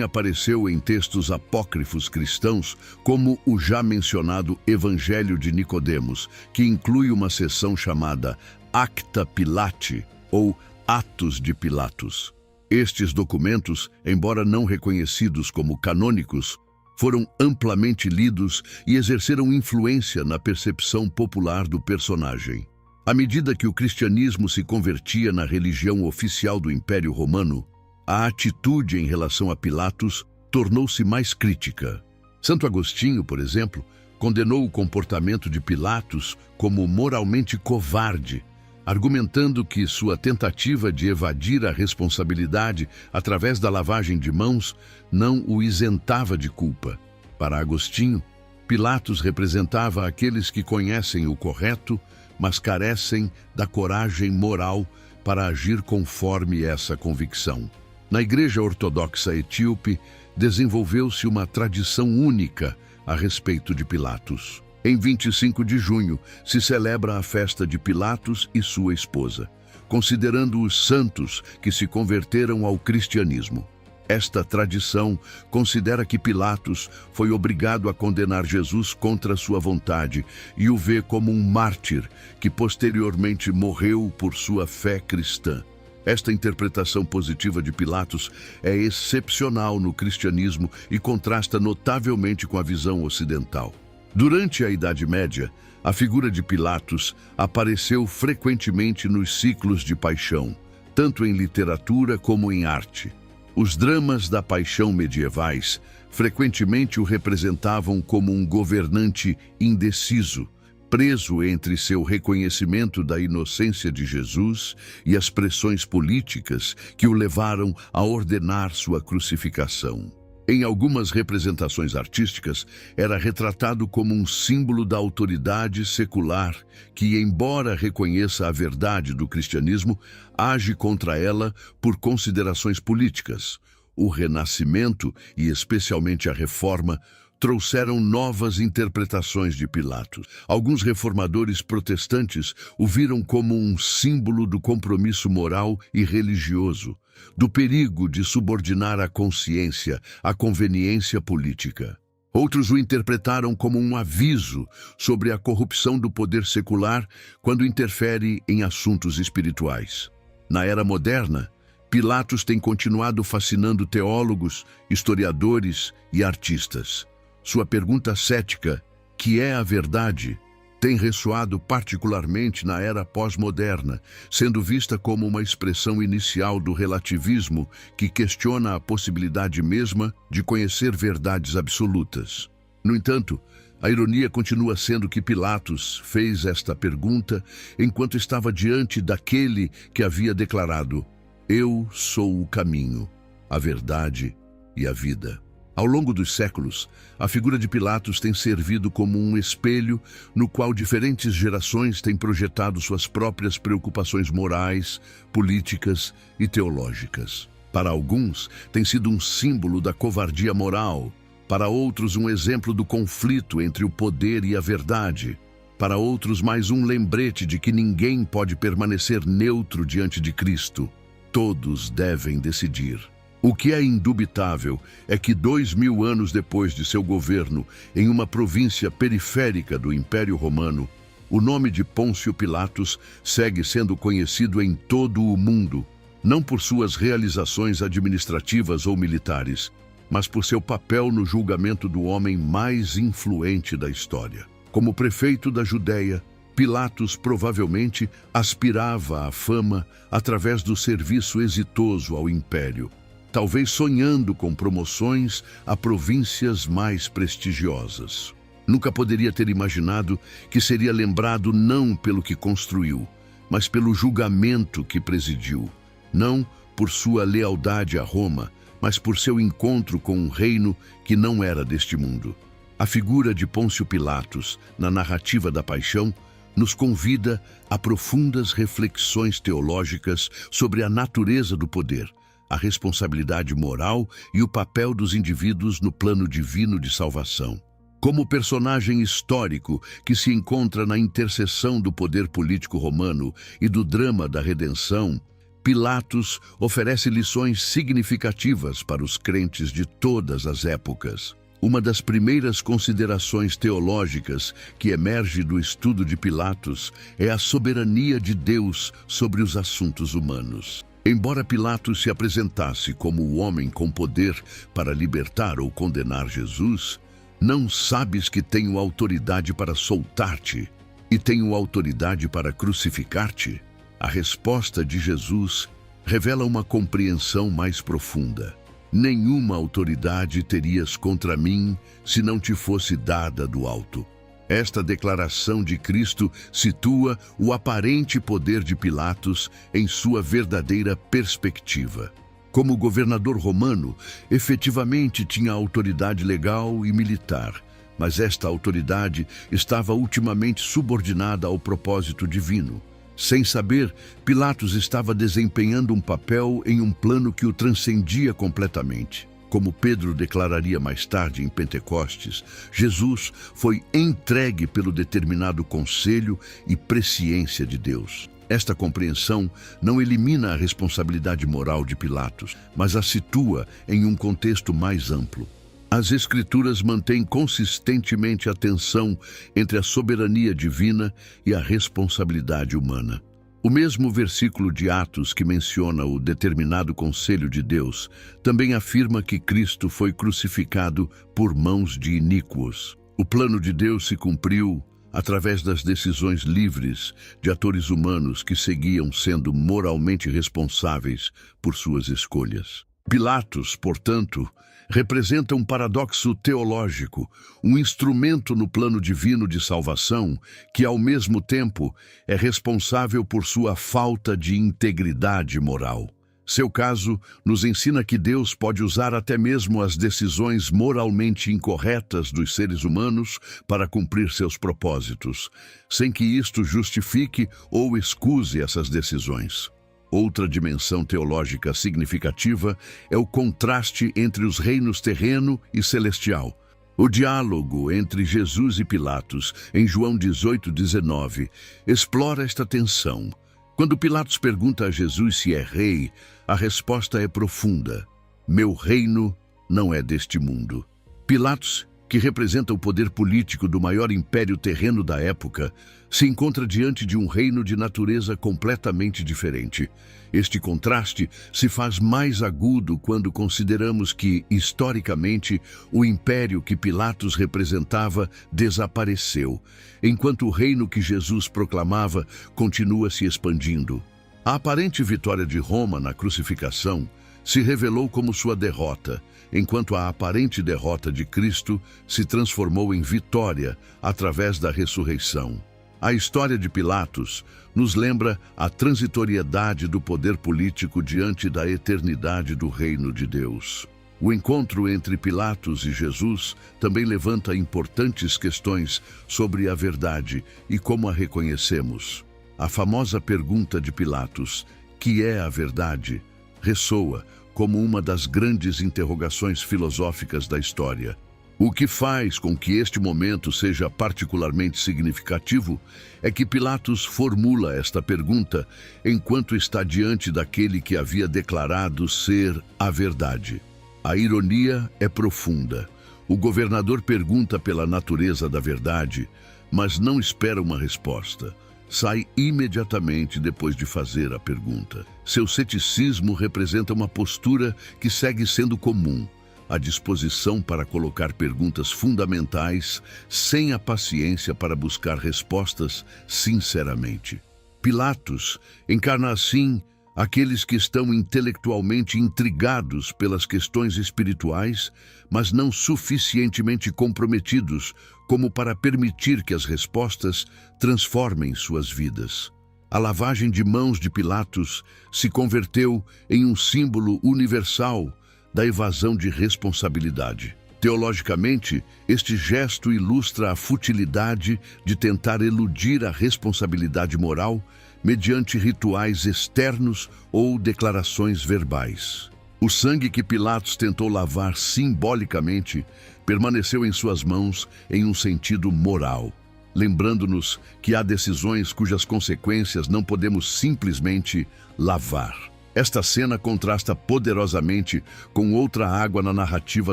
apareceu em textos apócrifos cristãos, como o já mencionado Evangelho de Nicodemos, que inclui uma seção chamada Acta Pilati, ou Atos de Pilatos. Estes documentos, embora não reconhecidos como canônicos, foram amplamente lidos e exerceram influência na percepção popular do personagem. À medida que o cristianismo se convertia na religião oficial do Império Romano, a atitude em relação a Pilatos tornou-se mais crítica. Santo Agostinho, por exemplo, condenou o comportamento de Pilatos como moralmente covarde, argumentando que sua tentativa de evadir a responsabilidade através da lavagem de mãos não o isentava de culpa. Para Agostinho, Pilatos representava aqueles que conhecem o correto, mas carecem da coragem moral para agir conforme essa convicção. Na Igreja Ortodoxa Etíope, desenvolveu-se uma tradição única a respeito de Pilatos. Em 25 de junho, se celebra a festa de Pilatos e sua esposa, considerando os santos que se converteram ao cristianismo. Esta tradição considera que Pilatos foi obrigado a condenar Jesus contra sua vontade e o vê como um mártir que posteriormente morreu por sua fé cristã. Esta interpretação positiva de Pilatos é excepcional no cristianismo e contrasta notavelmente com a visão ocidental. Durante a Idade Média, a figura de Pilatos apareceu frequentemente nos ciclos de paixão, tanto em literatura como em arte. Os dramas da paixão medievais frequentemente o representavam como um governante indeciso, preso entre seu reconhecimento da inocência de Jesus e as pressões políticas que o levaram a ordenar sua crucificação. Em algumas representações artísticas, era retratado como um símbolo da autoridade secular que, embora reconheça a verdade do cristianismo, age contra ela por considerações políticas. O Renascimento, e especialmente a Reforma, trouxeram novas interpretações de Pilatos. Alguns reformadores protestantes o viram como um símbolo do compromisso moral e religioso, do perigo de subordinar a consciência à conveniência política. Outros o interpretaram como um aviso sobre a corrupção do poder secular quando interfere em assuntos espirituais. Na era moderna, Pilatos tem continuado fascinando teólogos, historiadores e artistas. Sua pergunta cética, que é a verdade, tem ressoado particularmente na era pós-moderna, sendo vista como uma expressão inicial do relativismo que questiona a possibilidade mesma de conhecer verdades absolutas. No entanto, a ironia continua sendo que Pilatos fez esta pergunta enquanto estava diante daquele que havia declarado: "Eu sou o caminho, a verdade e a vida." Ao longo dos séculos, a figura de Pilatos tem servido como um espelho no qual diferentes gerações têm projetado suas próprias preocupações morais, políticas e teológicas. Para alguns, tem sido um símbolo da covardia moral. Para outros, um exemplo do conflito entre o poder e a verdade. Para outros, mais um lembrete de que ninguém pode permanecer neutro diante de Cristo. Todos devem decidir. O que é indubitável é que 2000 anos depois de seu governo, em uma província periférica do Império Romano, o nome de Pôncio Pilatos segue sendo conhecido em todo o mundo, não por suas realizações administrativas ou militares, mas por seu papel no julgamento do homem mais influente da história. Como prefeito da Judéia, Pilatos provavelmente aspirava à fama através do serviço exitoso ao império, talvez sonhando com promoções a províncias mais prestigiosas. Nunca poderia ter imaginado que seria lembrado não pelo que construiu, mas pelo julgamento que presidiu, não por sua lealdade a Roma, mas por seu encontro com um reino que não era deste mundo. A figura de Pôncio Pilatos, na narrativa da Paixão, nos convida a profundas reflexões teológicas sobre a natureza do poder, a responsabilidade moral e o papel dos indivíduos no plano divino de salvação. Como personagem histórico que se encontra na interseção do poder político romano e do drama da redenção, Pilatos oferece lições significativas para os crentes de todas as épocas. Uma das primeiras considerações teológicas que emerge do estudo de Pilatos é a soberania de Deus sobre os assuntos humanos. Embora Pilatos se apresentasse como o homem com poder para libertar ou condenar Jesus, não sabes que tenho autoridade para soltar-te e tenho autoridade para crucificar-te? A resposta de Jesus revela uma compreensão mais profunda. Nenhuma autoridade terias contra mim se não te fosse dada do alto. Esta declaração de Cristo situa o aparente poder de Pilatos em sua verdadeira perspectiva. Como governador romano, efetivamente tinha autoridade legal e militar, mas esta autoridade estava ultimamente subordinada ao propósito divino. Sem saber, Pilatos estava desempenhando um papel em um plano que o transcendia completamente. Como Pedro declararia mais tarde em Pentecostes, Jesus foi entregue pelo determinado conselho e presciência de Deus. Esta compreensão não elimina a responsabilidade moral de Pilatos, mas a situa em um contexto mais amplo. As Escrituras mantêm consistentemente a tensão entre a soberania divina e a responsabilidade humana. O mesmo versículo de Atos que menciona o determinado conselho de Deus também afirma que Cristo foi crucificado por mãos de iníquos. O plano de Deus se cumpriu através das decisões livres de atores humanos que seguiam sendo moralmente responsáveis por suas escolhas. Pilatos, portanto, representa um paradoxo teológico, um instrumento no plano divino de salvação que, ao mesmo tempo, é responsável por sua falta de integridade moral. Seu caso nos ensina que Deus pode usar até mesmo as decisões moralmente incorretas dos seres humanos para cumprir seus propósitos, sem que isto justifique ou excuse essas decisões. Outra dimensão teológica significativa é o contraste entre os reinos terreno e celestial. O diálogo entre Jesus e Pilatos, em João 18:19, explora esta tensão. Quando Pilatos pergunta a Jesus se é rei, a resposta é profunda: meu reino não é deste mundo. Pilatos, que representa o poder político do maior império terreno da época, se encontra diante de um reino de natureza completamente diferente. Este contraste se faz mais agudo quando consideramos que, historicamente, o império que Pilatos representava desapareceu, enquanto o reino que Jesus proclamava continua se expandindo. A aparente vitória de Roma na crucificação se revelou como sua derrota, enquanto a aparente derrota de Cristo se transformou em vitória através da ressurreição. A história de Pilatos nos lembra a transitoriedade do poder político diante da eternidade do reino de Deus. O encontro entre Pilatos e Jesus também levanta importantes questões sobre a verdade e como a reconhecemos. A famosa pergunta de Pilatos, que é a verdade, ressoa como uma das grandes interrogações filosóficas da história. O que faz com que este momento seja particularmente significativo é que Pilatos formula esta pergunta enquanto está diante daquele que havia declarado ser a verdade. A ironia é profunda. O governador pergunta pela natureza da verdade, mas não espera uma resposta. Sai imediatamente depois de fazer a pergunta. Seu ceticismo representa uma postura que segue sendo comum, a disposição para colocar perguntas fundamentais sem a paciência para buscar respostas sinceramente. Pilatos encarna assim aqueles que estão intelectualmente intrigados pelas questões espirituais, mas não suficientemente comprometidos como para permitir que as respostas transformem suas vidas. A lavagem de mãos de Pilatos se converteu em um símbolo universal da evasão de responsabilidade. Teologicamente, este gesto ilustra a futilidade de tentar eludir a responsabilidade moral mediante rituais externos ou declarações verbais. O sangue que Pilatos tentou lavar simbolicamente permaneceu em suas mãos em um sentido moral, lembrando-nos que há decisões cujas consequências não podemos simplesmente lavar. Esta cena contrasta poderosamente com outra água na narrativa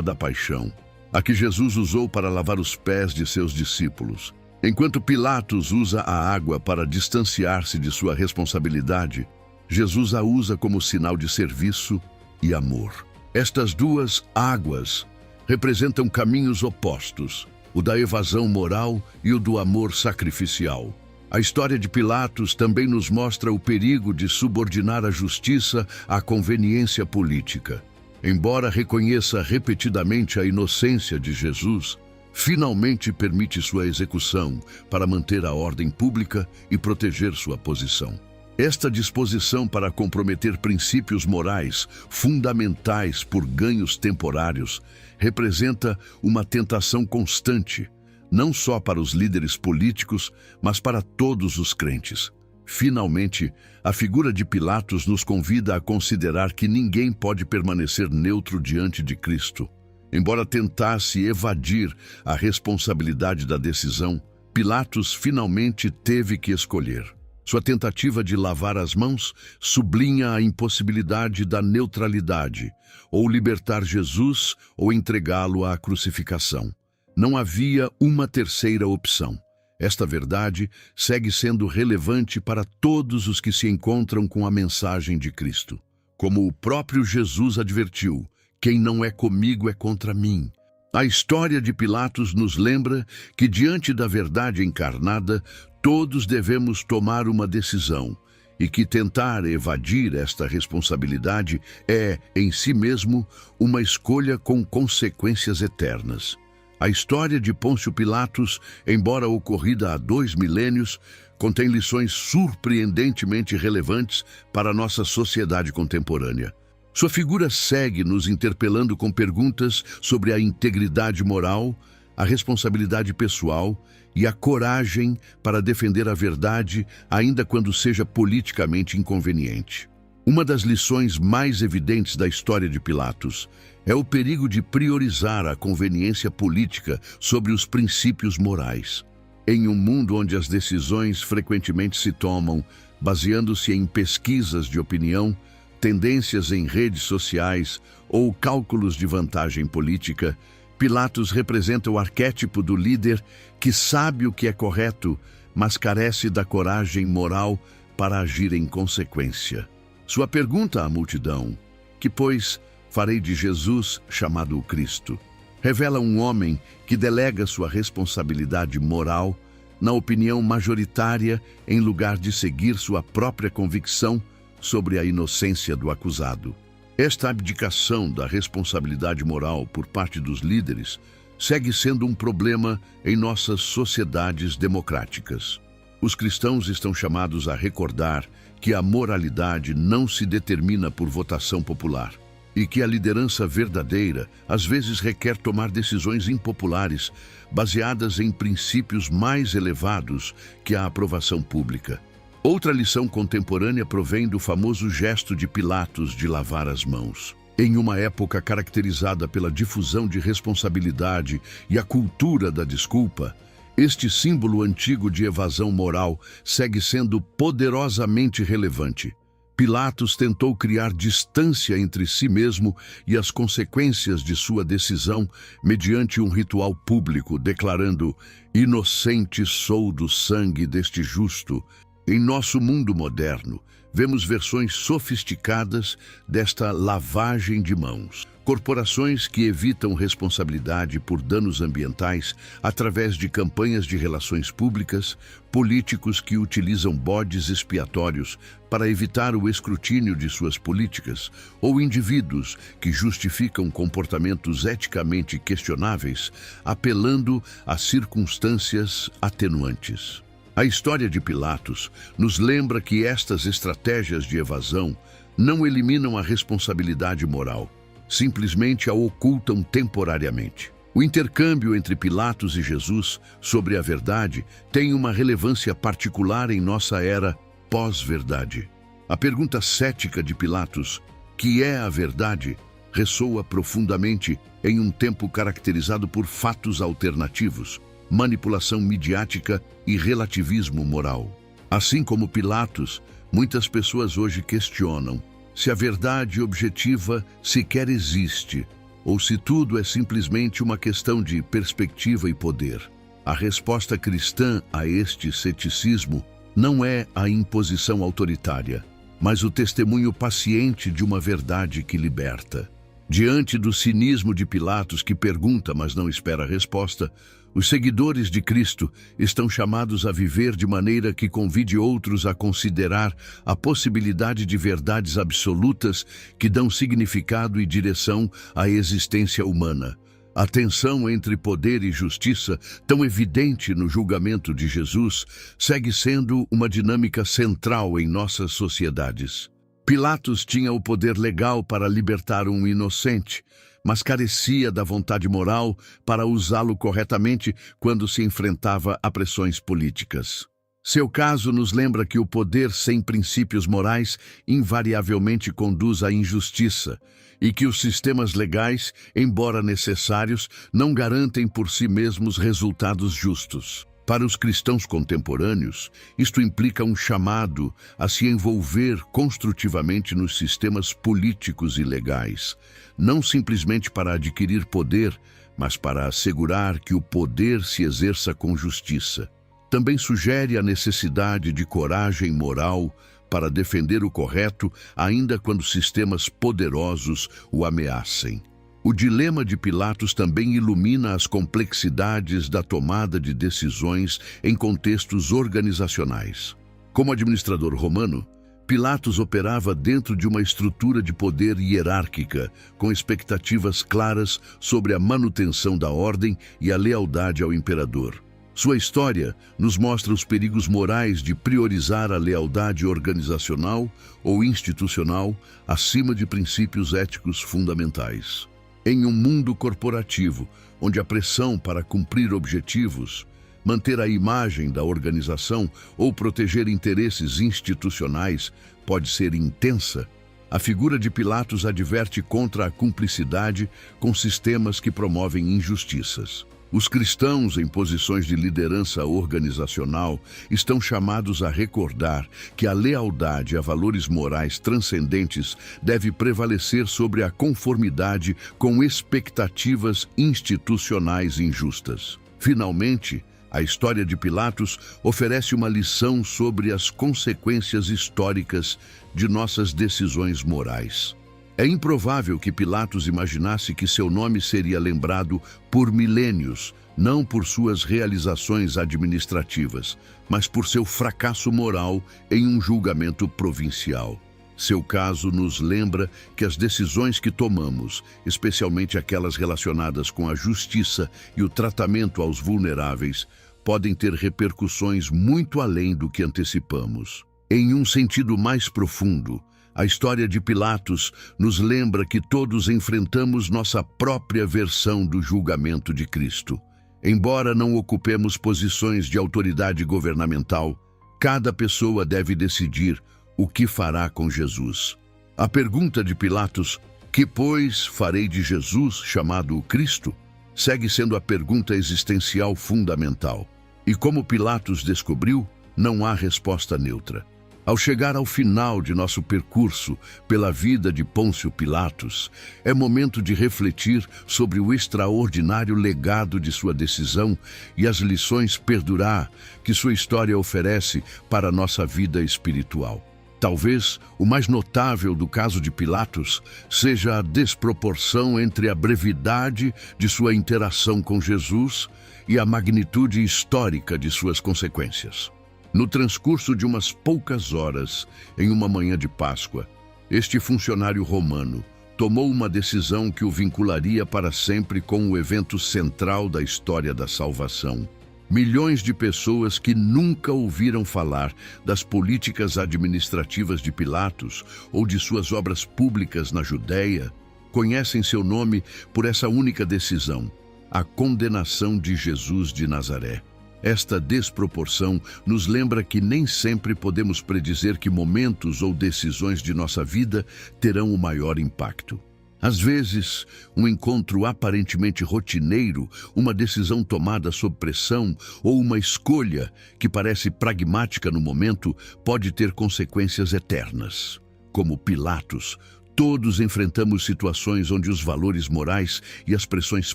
da paixão, a que Jesus usou para lavar os pés de seus discípulos. Enquanto Pilatos usa a água para distanciar-se de sua responsabilidade, Jesus a usa como sinal de serviço e amor. Estas duas águas representam caminhos opostos, o da evasão moral e o do amor sacrificial. A história de Pilatos também nos mostra o perigo de subordinar a justiça à conveniência política. Embora reconheça repetidamente a inocência de Jesus, finalmente permite sua execução para manter a ordem pública e proteger sua posição. Esta disposição para comprometer princípios morais fundamentais por ganhos temporários representa uma tentação constante, não só para os líderes políticos, mas para todos os crentes. Finalmente, a figura de Pilatos nos convida a considerar que ninguém pode permanecer neutro diante de Cristo. Embora tentasse evadir a responsabilidade da decisão, Pilatos finalmente teve que escolher. Sua tentativa de lavar as mãos sublinha a impossibilidade da neutralidade, ou libertar Jesus ou entregá-lo à crucificação. Não havia uma terceira opção. Esta verdade segue sendo relevante para todos os que se encontram com a mensagem de Cristo. Como o próprio Jesus advertiu, quem não é comigo é contra mim. A história de Pilatos nos lembra que, diante da verdade encarnada, todos devemos tomar uma decisão, e que tentar evadir esta responsabilidade é, em si mesmo, uma escolha com consequências eternas. A história de Pôncio Pilatos, embora ocorrida há 2 milênios, contém lições surpreendentemente relevantes para a nossa sociedade contemporânea. Sua figura segue nos interpelando com perguntas sobre a integridade moral, a responsabilidade pessoal e a coragem para defender a verdade, ainda quando seja politicamente inconveniente. Uma das lições mais evidentes da história de Pilatos é o perigo de priorizar a conveniência política sobre os princípios morais. Em um mundo onde as decisões frequentemente se tomam baseando-se em pesquisas de opinião, tendências em redes sociais ou cálculos de vantagem política, Pilatos representa o arquétipo do líder que sabe o que é correto, mas carece da coragem moral para agir em consequência. Sua pergunta à multidão, que pois farei de Jesus, chamado o Cristo, revela um homem que delega sua responsabilidade moral na opinião majoritária em lugar de seguir sua própria convicção sobre a inocência do acusado. Esta abdicação da responsabilidade moral por parte dos líderes segue sendo um problema em nossas sociedades democráticas. Os cristãos estão chamados a recordar que a moralidade não se determina por votação popular e que a liderança verdadeira às vezes requer tomar decisões impopulares baseadas em princípios mais elevados que a aprovação pública. Outra lição contemporânea provém do famoso gesto de Pilatos de lavar as mãos. Em uma época caracterizada pela difusão de responsabilidade e a cultura da desculpa, este símbolo antigo de evasão moral segue sendo poderosamente relevante. Pilatos tentou criar distância entre si mesmo e as consequências de sua decisão mediante um ritual público, declarando: "Inocente sou do sangue deste justo." Em nosso mundo moderno, vemos versões sofisticadas desta lavagem de mãos. Corporações que evitam responsabilidade por danos ambientais através de campanhas de relações públicas, políticos que utilizam bodes expiatórios para evitar o escrutínio de suas políticas, ou indivíduos que justificam comportamentos eticamente questionáveis, apelando a circunstâncias atenuantes. A história de Pilatos nos lembra que estas estratégias de evasão não eliminam a responsabilidade moral, simplesmente a ocultam temporariamente. O intercâmbio entre Pilatos e Jesus sobre a verdade tem uma relevância particular em nossa era pós-verdade. A pergunta cética de Pilatos, que é a verdade, ressoa profundamente em um tempo caracterizado por fatos alternativos, manipulação midiática e relativismo moral. Assim como Pilatos, muitas pessoas hoje questionam se a verdade objetiva sequer existe ou se tudo é simplesmente uma questão de perspectiva e poder. A resposta cristã a este ceticismo não é a imposição autoritária, mas o testemunho paciente de uma verdade que liberta. Diante do cinismo de Pilatos, que pergunta, mas não espera a resposta, os seguidores de Cristo estão chamados a viver de maneira que convide outros a considerar a possibilidade de verdades absolutas que dão significado e direção à existência humana. A tensão entre poder e justiça, tão evidente no julgamento de Jesus, segue sendo uma dinâmica central em nossas sociedades. Pilatos tinha o poder legal para libertar um inocente, mas carecia da vontade moral para usá-lo corretamente quando se enfrentava a pressões políticas. Seu caso nos lembra que o poder sem princípios morais invariavelmente conduz à injustiça e que os sistemas legais, embora necessários, não garantem por si mesmos resultados justos. Para os cristãos contemporâneos, isto implica um chamado a se envolver construtivamente nos sistemas políticos e legais, não simplesmente para adquirir poder, mas para assegurar que o poder se exerça com justiça. Também sugere a necessidade de coragem moral para defender o correto, ainda quando sistemas poderosos o ameacem. O dilema de Pilatos também ilumina as complexidades da tomada de decisões em contextos organizacionais. Como administrador romano, Pilatos operava dentro de uma estrutura de poder hierárquica, com expectativas claras sobre a manutenção da ordem e a lealdade ao imperador. Sua história nos mostra os perigos morais de priorizar a lealdade organizacional ou institucional acima de princípios éticos fundamentais. Em um mundo corporativo, onde a pressão para cumprir objetivos, manter a imagem da organização ou proteger interesses institucionais pode ser intensa, a figura de Pilatos adverte contra a cumplicidade com sistemas que promovem injustiças. Os cristãos em posições de liderança organizacional estão chamados a recordar que a lealdade a valores morais transcendentes deve prevalecer sobre a conformidade com expectativas institucionais injustas. Finalmente, a história de Pilatos oferece uma lição sobre as consequências históricas de nossas decisões morais. É improvável que Pilatos imaginasse que seu nome seria lembrado por milênios, não por suas realizações administrativas, mas por seu fracasso moral em um julgamento provincial. Seu caso nos lembra que as decisões que tomamos, especialmente aquelas relacionadas com a justiça e o tratamento aos vulneráveis, podem ter repercussões muito além do que antecipamos. Em um sentido mais profundo, a história de Pilatos nos lembra que todos enfrentamos nossa própria versão do julgamento de Cristo. Embora não ocupemos posições de autoridade governamental, cada pessoa deve decidir o que fará com Jesus. A pergunta de Pilatos, que pois farei de Jesus, chamado o Cristo, segue sendo a pergunta existencial fundamental. E como Pilatos descobriu, não há resposta neutra. Ao chegar ao final de nosso percurso pela vida de Pôncio Pilatos, é momento de refletir sobre o extraordinário legado de sua decisão e as lições perdurar que sua história oferece para a nossa vida espiritual. Talvez o mais notável do caso de Pilatos seja a desproporção entre a brevidade de sua interação com Jesus e a magnitude histórica de suas consequências. No transcurso de umas poucas horas, em uma manhã de Páscoa, este funcionário romano tomou uma decisão que o vincularia para sempre com o evento central da história da salvação. Milhões de pessoas que nunca ouviram falar das políticas administrativas de Pilatos ou de suas obras públicas na Judéia conhecem seu nome por essa única decisão: a condenação de Jesus de Nazaré. Esta desproporção nos lembra que nem sempre podemos predizer que momentos ou decisões de nossa vida terão o maior impacto. Às vezes, um encontro aparentemente rotineiro, uma decisão tomada sob pressão ou uma escolha que parece pragmática no momento pode ter consequências eternas. Como Pilatos, todos enfrentamos situações onde os valores morais e as pressões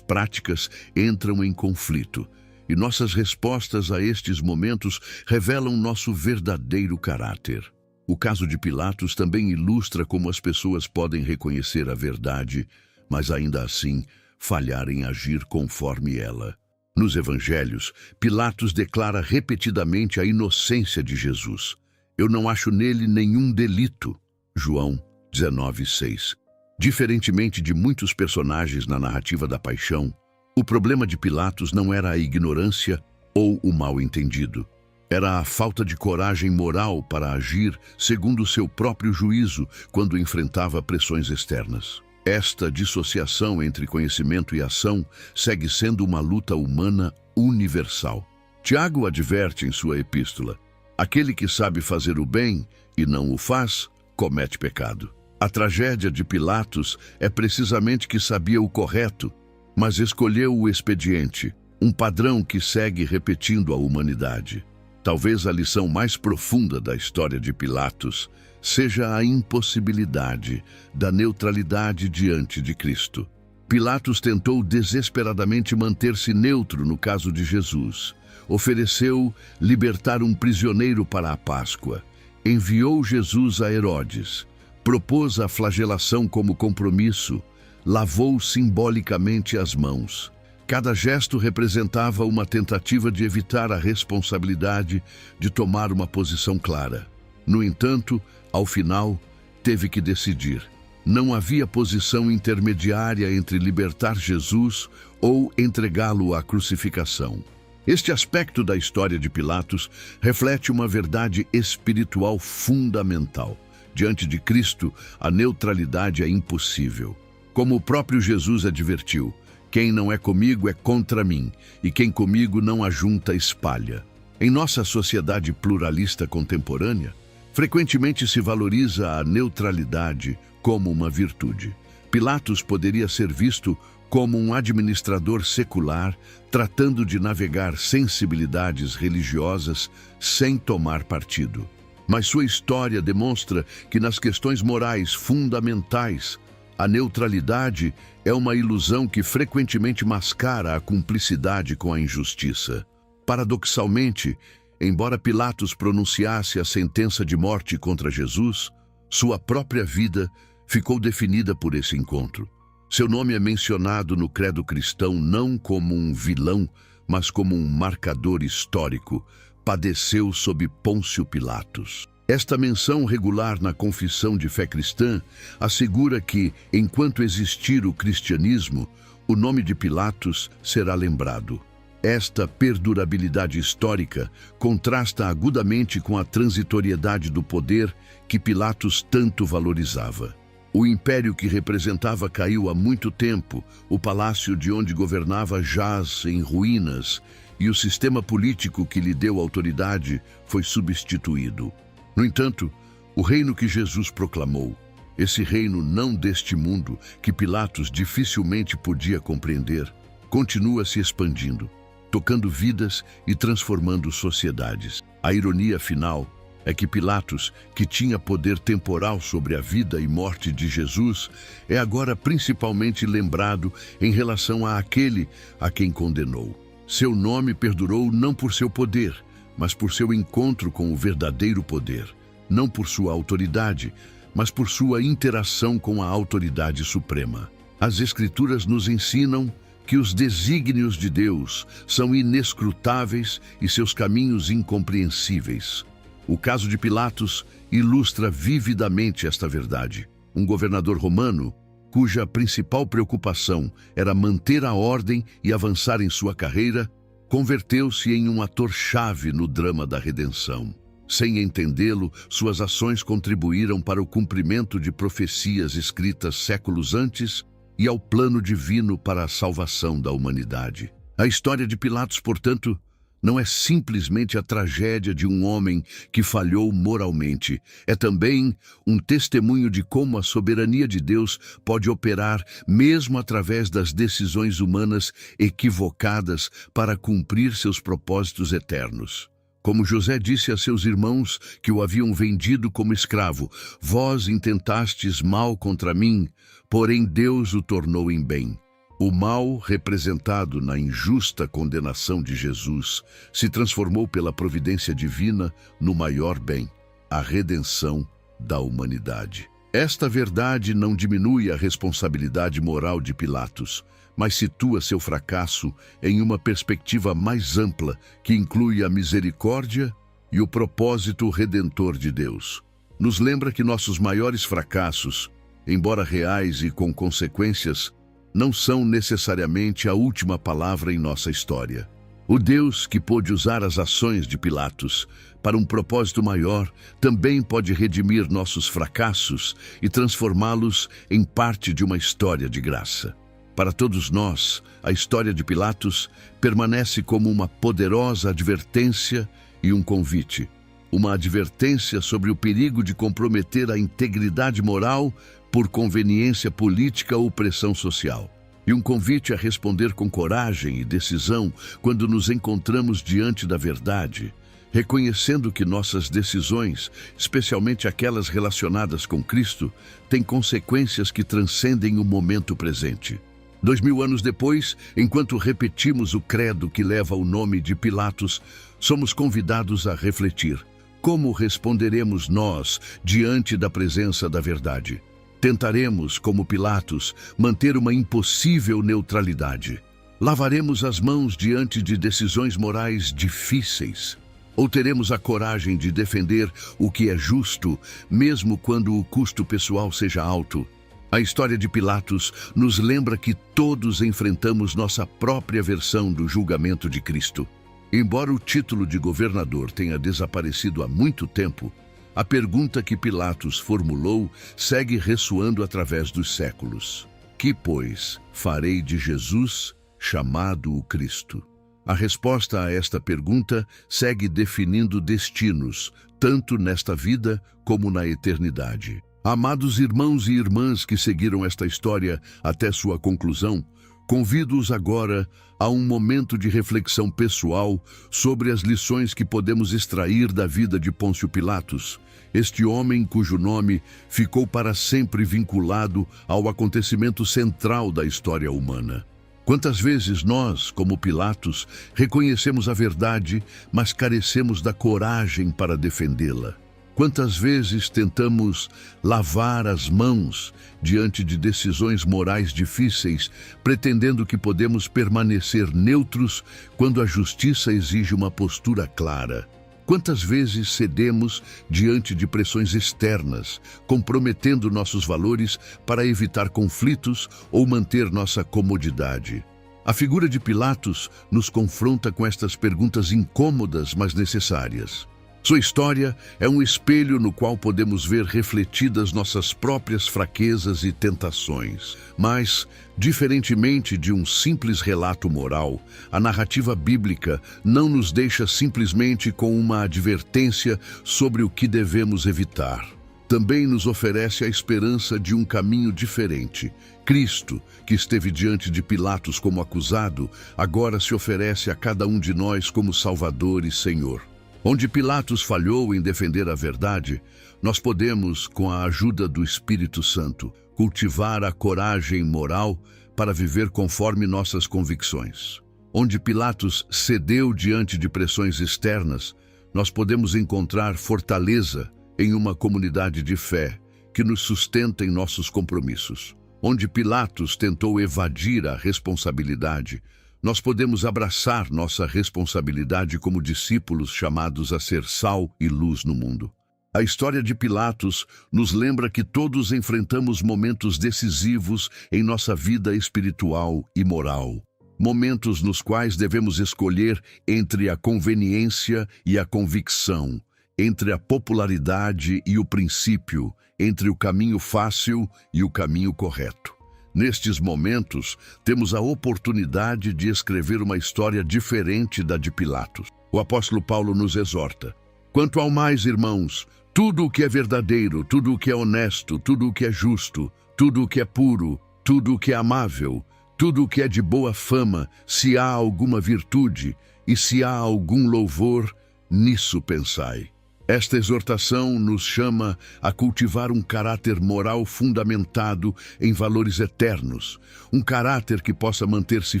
práticas entram em conflito. E nossas respostas a estes momentos revelam nosso verdadeiro caráter. O caso de Pilatos também ilustra como as pessoas podem reconhecer a verdade, mas ainda assim falhar em agir conforme ela. Nos evangelhos, Pilatos declara repetidamente a inocência de Jesus. Eu não acho nele nenhum delito. João 19:6. Diferentemente de muitos personagens na narrativa da paixão, o problema de Pilatos não era a ignorância ou o mal-entendido. Era a falta de coragem moral para agir segundo o seu próprio juízo quando enfrentava pressões externas. Esta dissociação entre conhecimento e ação segue sendo uma luta humana universal. Tiago adverte em sua epístola: aquele que sabe fazer o bem e não o faz, comete pecado. A tragédia de Pilatos é precisamente que sabia o correto, mas escolheu o expediente, um padrão que segue repetindo a humanidade. Talvez a lição mais profunda da história de Pilatos seja a impossibilidade da neutralidade diante de Cristo. Pilatos tentou desesperadamente manter-se neutro no caso de Jesus. Ofereceu libertar um prisioneiro para a Páscoa. Enviou Jesus a Herodes. Propôs a flagelação como compromisso. Lavou simbolicamente as mãos. Cada gesto representava uma tentativa de evitar a responsabilidade de tomar uma posição clara. No entanto, ao final, teve que decidir. Não havia posição intermediária entre libertar Jesus ou entregá-lo à crucificação. Este aspecto da história de Pilatos reflete uma verdade espiritual fundamental. Diante de Cristo, a neutralidade é impossível. Como o próprio Jesus advertiu: quem não é comigo é contra mim, e quem comigo não ajunta espalha. Em nossa sociedade pluralista contemporânea, frequentemente se valoriza a neutralidade como uma virtude. Pilatos poderia ser visto como um administrador secular tratando de navegar sensibilidades religiosas sem tomar partido. Mas sua história demonstra que nas questões morais fundamentais, a neutralidade é uma ilusão que frequentemente mascara a cumplicidade com a injustiça. Paradoxalmente, embora Pilatos pronunciasse a sentença de morte contra Jesus, sua própria vida ficou definida por esse encontro. Seu nome é mencionado no credo cristão não como um vilão, mas como um marcador histórico. Padeceu sob Pôncio Pilatos. Esta menção regular na confissão de fé cristã assegura que, enquanto existir o cristianismo, o nome de Pilatos será lembrado. Esta perdurabilidade histórica contrasta agudamente com a transitoriedade do poder que Pilatos tanto valorizava. O império que representava caiu há muito tempo, o palácio de onde governava jaz em ruínas, e o sistema político que lhe deu autoridade foi substituído. No entanto, o reino que Jesus proclamou, esse reino não deste mundo, que Pilatos dificilmente podia compreender, continua se expandindo, tocando vidas e transformando sociedades. A ironia final é que Pilatos, que tinha poder temporal sobre a vida e morte de Jesus, é agora principalmente lembrado em relação àquele a quem condenou. Seu nome perdurou não por seu poder, mas por seu encontro com o verdadeiro poder, não por sua autoridade, mas por sua interação com a autoridade suprema. As Escrituras nos ensinam que os desígnios de Deus são inescrutáveis e seus caminhos incompreensíveis. O caso de Pilatos ilustra vividamente esta verdade. Um governador romano, cuja principal preocupação era manter a ordem e avançar em sua carreira, converteu-se em um ator-chave no drama da redenção. Sem entendê-lo, suas ações contribuíram para o cumprimento de profecias escritas séculos antes e ao plano divino para a salvação da humanidade. A história de Pilatos, portanto, não é simplesmente a tragédia de um homem que falhou moralmente. É também um testemunho de como a soberania de Deus pode operar mesmo através das decisões humanas equivocadas para cumprir seus propósitos eternos. Como José disse a seus irmãos que o haviam vendido como escravo: vós intentastes mal contra mim, porém Deus o tornou em bem. O mal, representado na injusta condenação de Jesus, se transformou pela providência divina no maior bem, a redenção da humanidade. Esta verdade não diminui a responsabilidade moral de Pilatos, mas situa seu fracasso em uma perspectiva mais ampla que inclui a misericórdia e o propósito redentor de Deus. Nos lembra que nossos maiores fracassos, embora reais e com consequências, não são necessariamente a última palavra em nossa história. O Deus que pôde usar as ações de Pilatos para um propósito maior também pode redimir nossos fracassos e transformá-los em parte de uma história de graça. Para todos nós, a história de Pilatos permanece como uma poderosa advertência e um convite. Uma advertência sobre o perigo de comprometer a integridade moral por conveniência política ou pressão social. E um convite a responder com coragem e decisão quando nos encontramos diante da verdade, reconhecendo que nossas decisões, especialmente aquelas relacionadas com Cristo, têm consequências que transcendem o momento presente. 2000 anos depois, enquanto repetimos o credo que leva o nome de Pilatos, somos convidados a refletir. Como responderemos nós diante da presença da verdade? Tentaremos, como Pilatos, manter uma impossível neutralidade. Lavaremos as mãos diante de decisões morais difíceis. Ou teremos a coragem de defender o que é justo, mesmo quando o custo pessoal seja alto? A história de Pilatos nos lembra que todos enfrentamos nossa própria versão do julgamento de Cristo. Embora o título de governador tenha desaparecido há muito tempo, a pergunta que Pilatos formulou segue ressoando através dos séculos. Que, pois, farei de Jesus, chamado o Cristo? A resposta a esta pergunta segue definindo destinos, tanto nesta vida como na eternidade. Amados irmãos e irmãs que seguiram esta história até sua conclusão, Convido-os agora a um momento de reflexão pessoal sobre as lições que podemos extrair da vida de Pôncio Pilatos, este homem cujo nome ficou para sempre vinculado ao acontecimento central da história humana. Quantas vezes nós, como Pilatos, reconhecemos a verdade, mas carecemos da coragem para defendê-la? Quantas vezes tentamos lavar as mãos diante de decisões morais difíceis, pretendendo que podemos permanecer neutros quando a justiça exige uma postura clara? Quantas vezes cedemos diante de pressões externas, comprometendo nossos valores para evitar conflitos ou manter nossa comodidade? A figura de Pilatos nos confronta com estas perguntas incômodas, mas necessárias. Sua história é um espelho no qual podemos ver refletidas nossas próprias fraquezas e tentações. Mas, diferentemente de um simples relato moral, a narrativa bíblica não nos deixa simplesmente com uma advertência sobre o que devemos evitar. Também nos oferece a esperança de um caminho diferente. Cristo, que esteve diante de Pilatos como acusado, agora se oferece a cada um de nós como Salvador e Senhor. Onde Pilatos falhou em defender a verdade, nós podemos, com a ajuda do Espírito Santo, cultivar a coragem moral para viver conforme nossas convicções. Onde Pilatos cedeu diante de pressões externas, nós podemos encontrar fortaleza em uma comunidade de fé que nos sustenta em nossos compromissos. Onde Pilatos tentou evadir a responsabilidade, nós podemos abraçar nossa responsabilidade como discípulos chamados a ser sal e luz no mundo. A história de Pilatos nos lembra que todos enfrentamos momentos decisivos em nossa vida espiritual e moral. Momentos nos quais devemos escolher entre a conveniência e a convicção, entre a popularidade e o princípio, entre o caminho fácil e o caminho correto. Nestes momentos, temos a oportunidade de escrever uma história diferente da de Pilatos. O apóstolo Paulo nos exorta: quanto ao mais, irmãos, tudo o que é verdadeiro, tudo o que é honesto, tudo o que é justo, tudo o que é puro, tudo o que é amável, tudo o que é de boa fama, se há alguma virtude e se há algum louvor, nisso pensai. Esta exortação nos chama a cultivar um caráter moral fundamentado em valores eternos, um caráter que possa manter-se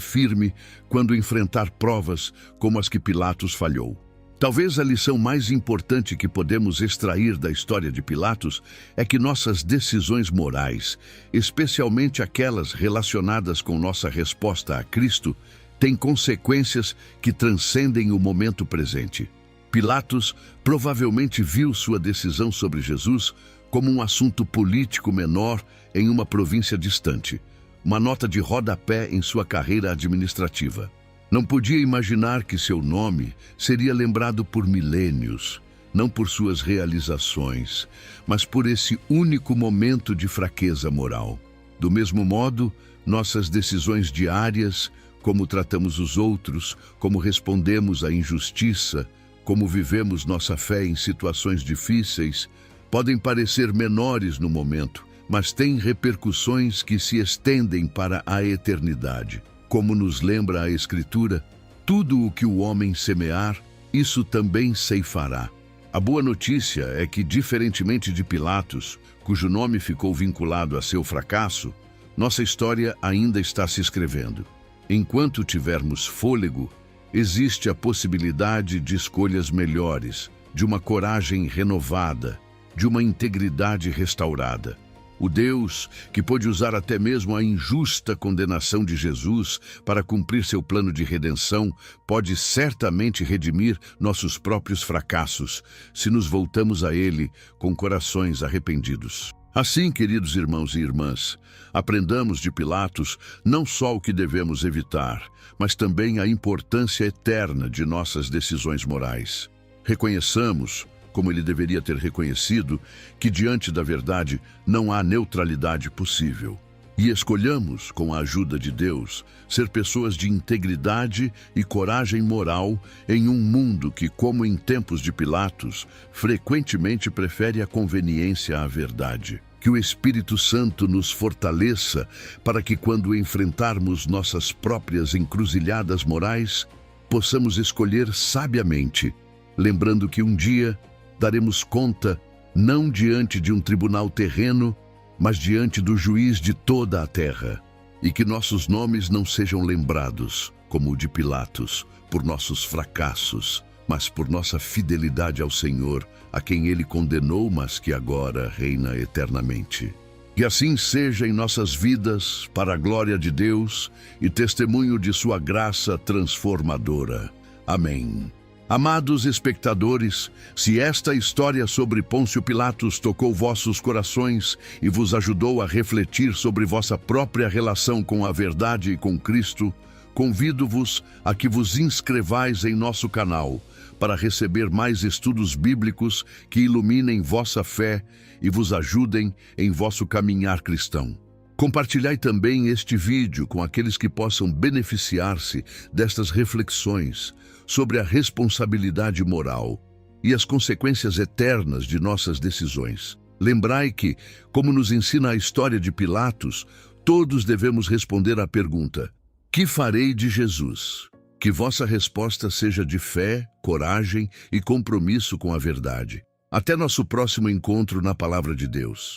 firme quando enfrentar provas como as que Pilatos falhou. Talvez a lição mais importante que podemos extrair da história de Pilatos é que nossas decisões morais, especialmente aquelas relacionadas com nossa resposta a Cristo, têm consequências que transcendem o momento presente. Pilatos provavelmente viu sua decisão sobre Jesus como um assunto político menor em uma província distante, uma nota de rodapé em sua carreira administrativa. Não podia imaginar que seu nome seria lembrado por milênios, não por suas realizações, mas por esse único momento de fraqueza moral. Do mesmo modo, nossas decisões diárias, como tratamos os outros, como respondemos à injustiça, como vivemos nossa fé em situações difíceis, podem parecer menores no momento, mas têm repercussões que se estendem para a eternidade. Como nos lembra a Escritura, tudo o que o homem semear, isso também ceifará. A boa notícia é que, diferentemente de Pilatos, cujo nome ficou vinculado a seu fracasso, nossa história ainda está se escrevendo. Enquanto tivermos fôlego, existe a possibilidade de escolhas melhores, de uma coragem renovada, de uma integridade restaurada. O Deus, que pôde usar até mesmo a injusta condenação de Jesus para cumprir seu plano de redenção, pode certamente redimir nossos próprios fracassos, se nos voltamos a Ele com corações arrependidos. Assim, queridos irmãos e irmãs, aprendamos de Pilatos não só o que devemos evitar, mas também a importância eterna de nossas decisões morais. Reconheçamos, como ele deveria ter reconhecido, que diante da verdade não há neutralidade possível. E escolhamos, com a ajuda de Deus, ser pessoas de integridade e coragem moral em um mundo que, como em tempos de Pilatos, frequentemente prefere a conveniência à verdade. Que o Espírito Santo nos fortaleça para que, quando enfrentarmos nossas próprias encruzilhadas morais, possamos escolher sabiamente, lembrando que um dia daremos conta não diante de um tribunal terreno, mas diante do juiz de toda a terra, e que nossos nomes não sejam lembrados, como o de Pilatos, por nossos fracassos, mas por nossa fidelidade ao Senhor, a quem Ele condenou, mas que agora reina eternamente. Que assim seja em nossas vidas, para a glória de Deus e testemunho de sua graça transformadora. Amém. Amados espectadores, se esta história sobre Pôncio Pilatos tocou vossos corações e vos ajudou a refletir sobre vossa própria relação com a verdade e com Cristo, convido-vos a que vos inscrevais em nosso canal para receber mais estudos bíblicos que iluminem vossa fé e vos ajudem em vosso caminhar cristão. Compartilhai também este vídeo com aqueles que possam beneficiar-se destas reflexões sobre a responsabilidade moral e as consequências eternas de nossas decisões. Lembrai que, como nos ensina a história de Pilatos, todos devemos responder à pergunta: que farei de Jesus? Que vossa resposta seja de fé, coragem e compromisso com a verdade. Até nosso próximo encontro na Palavra de Deus.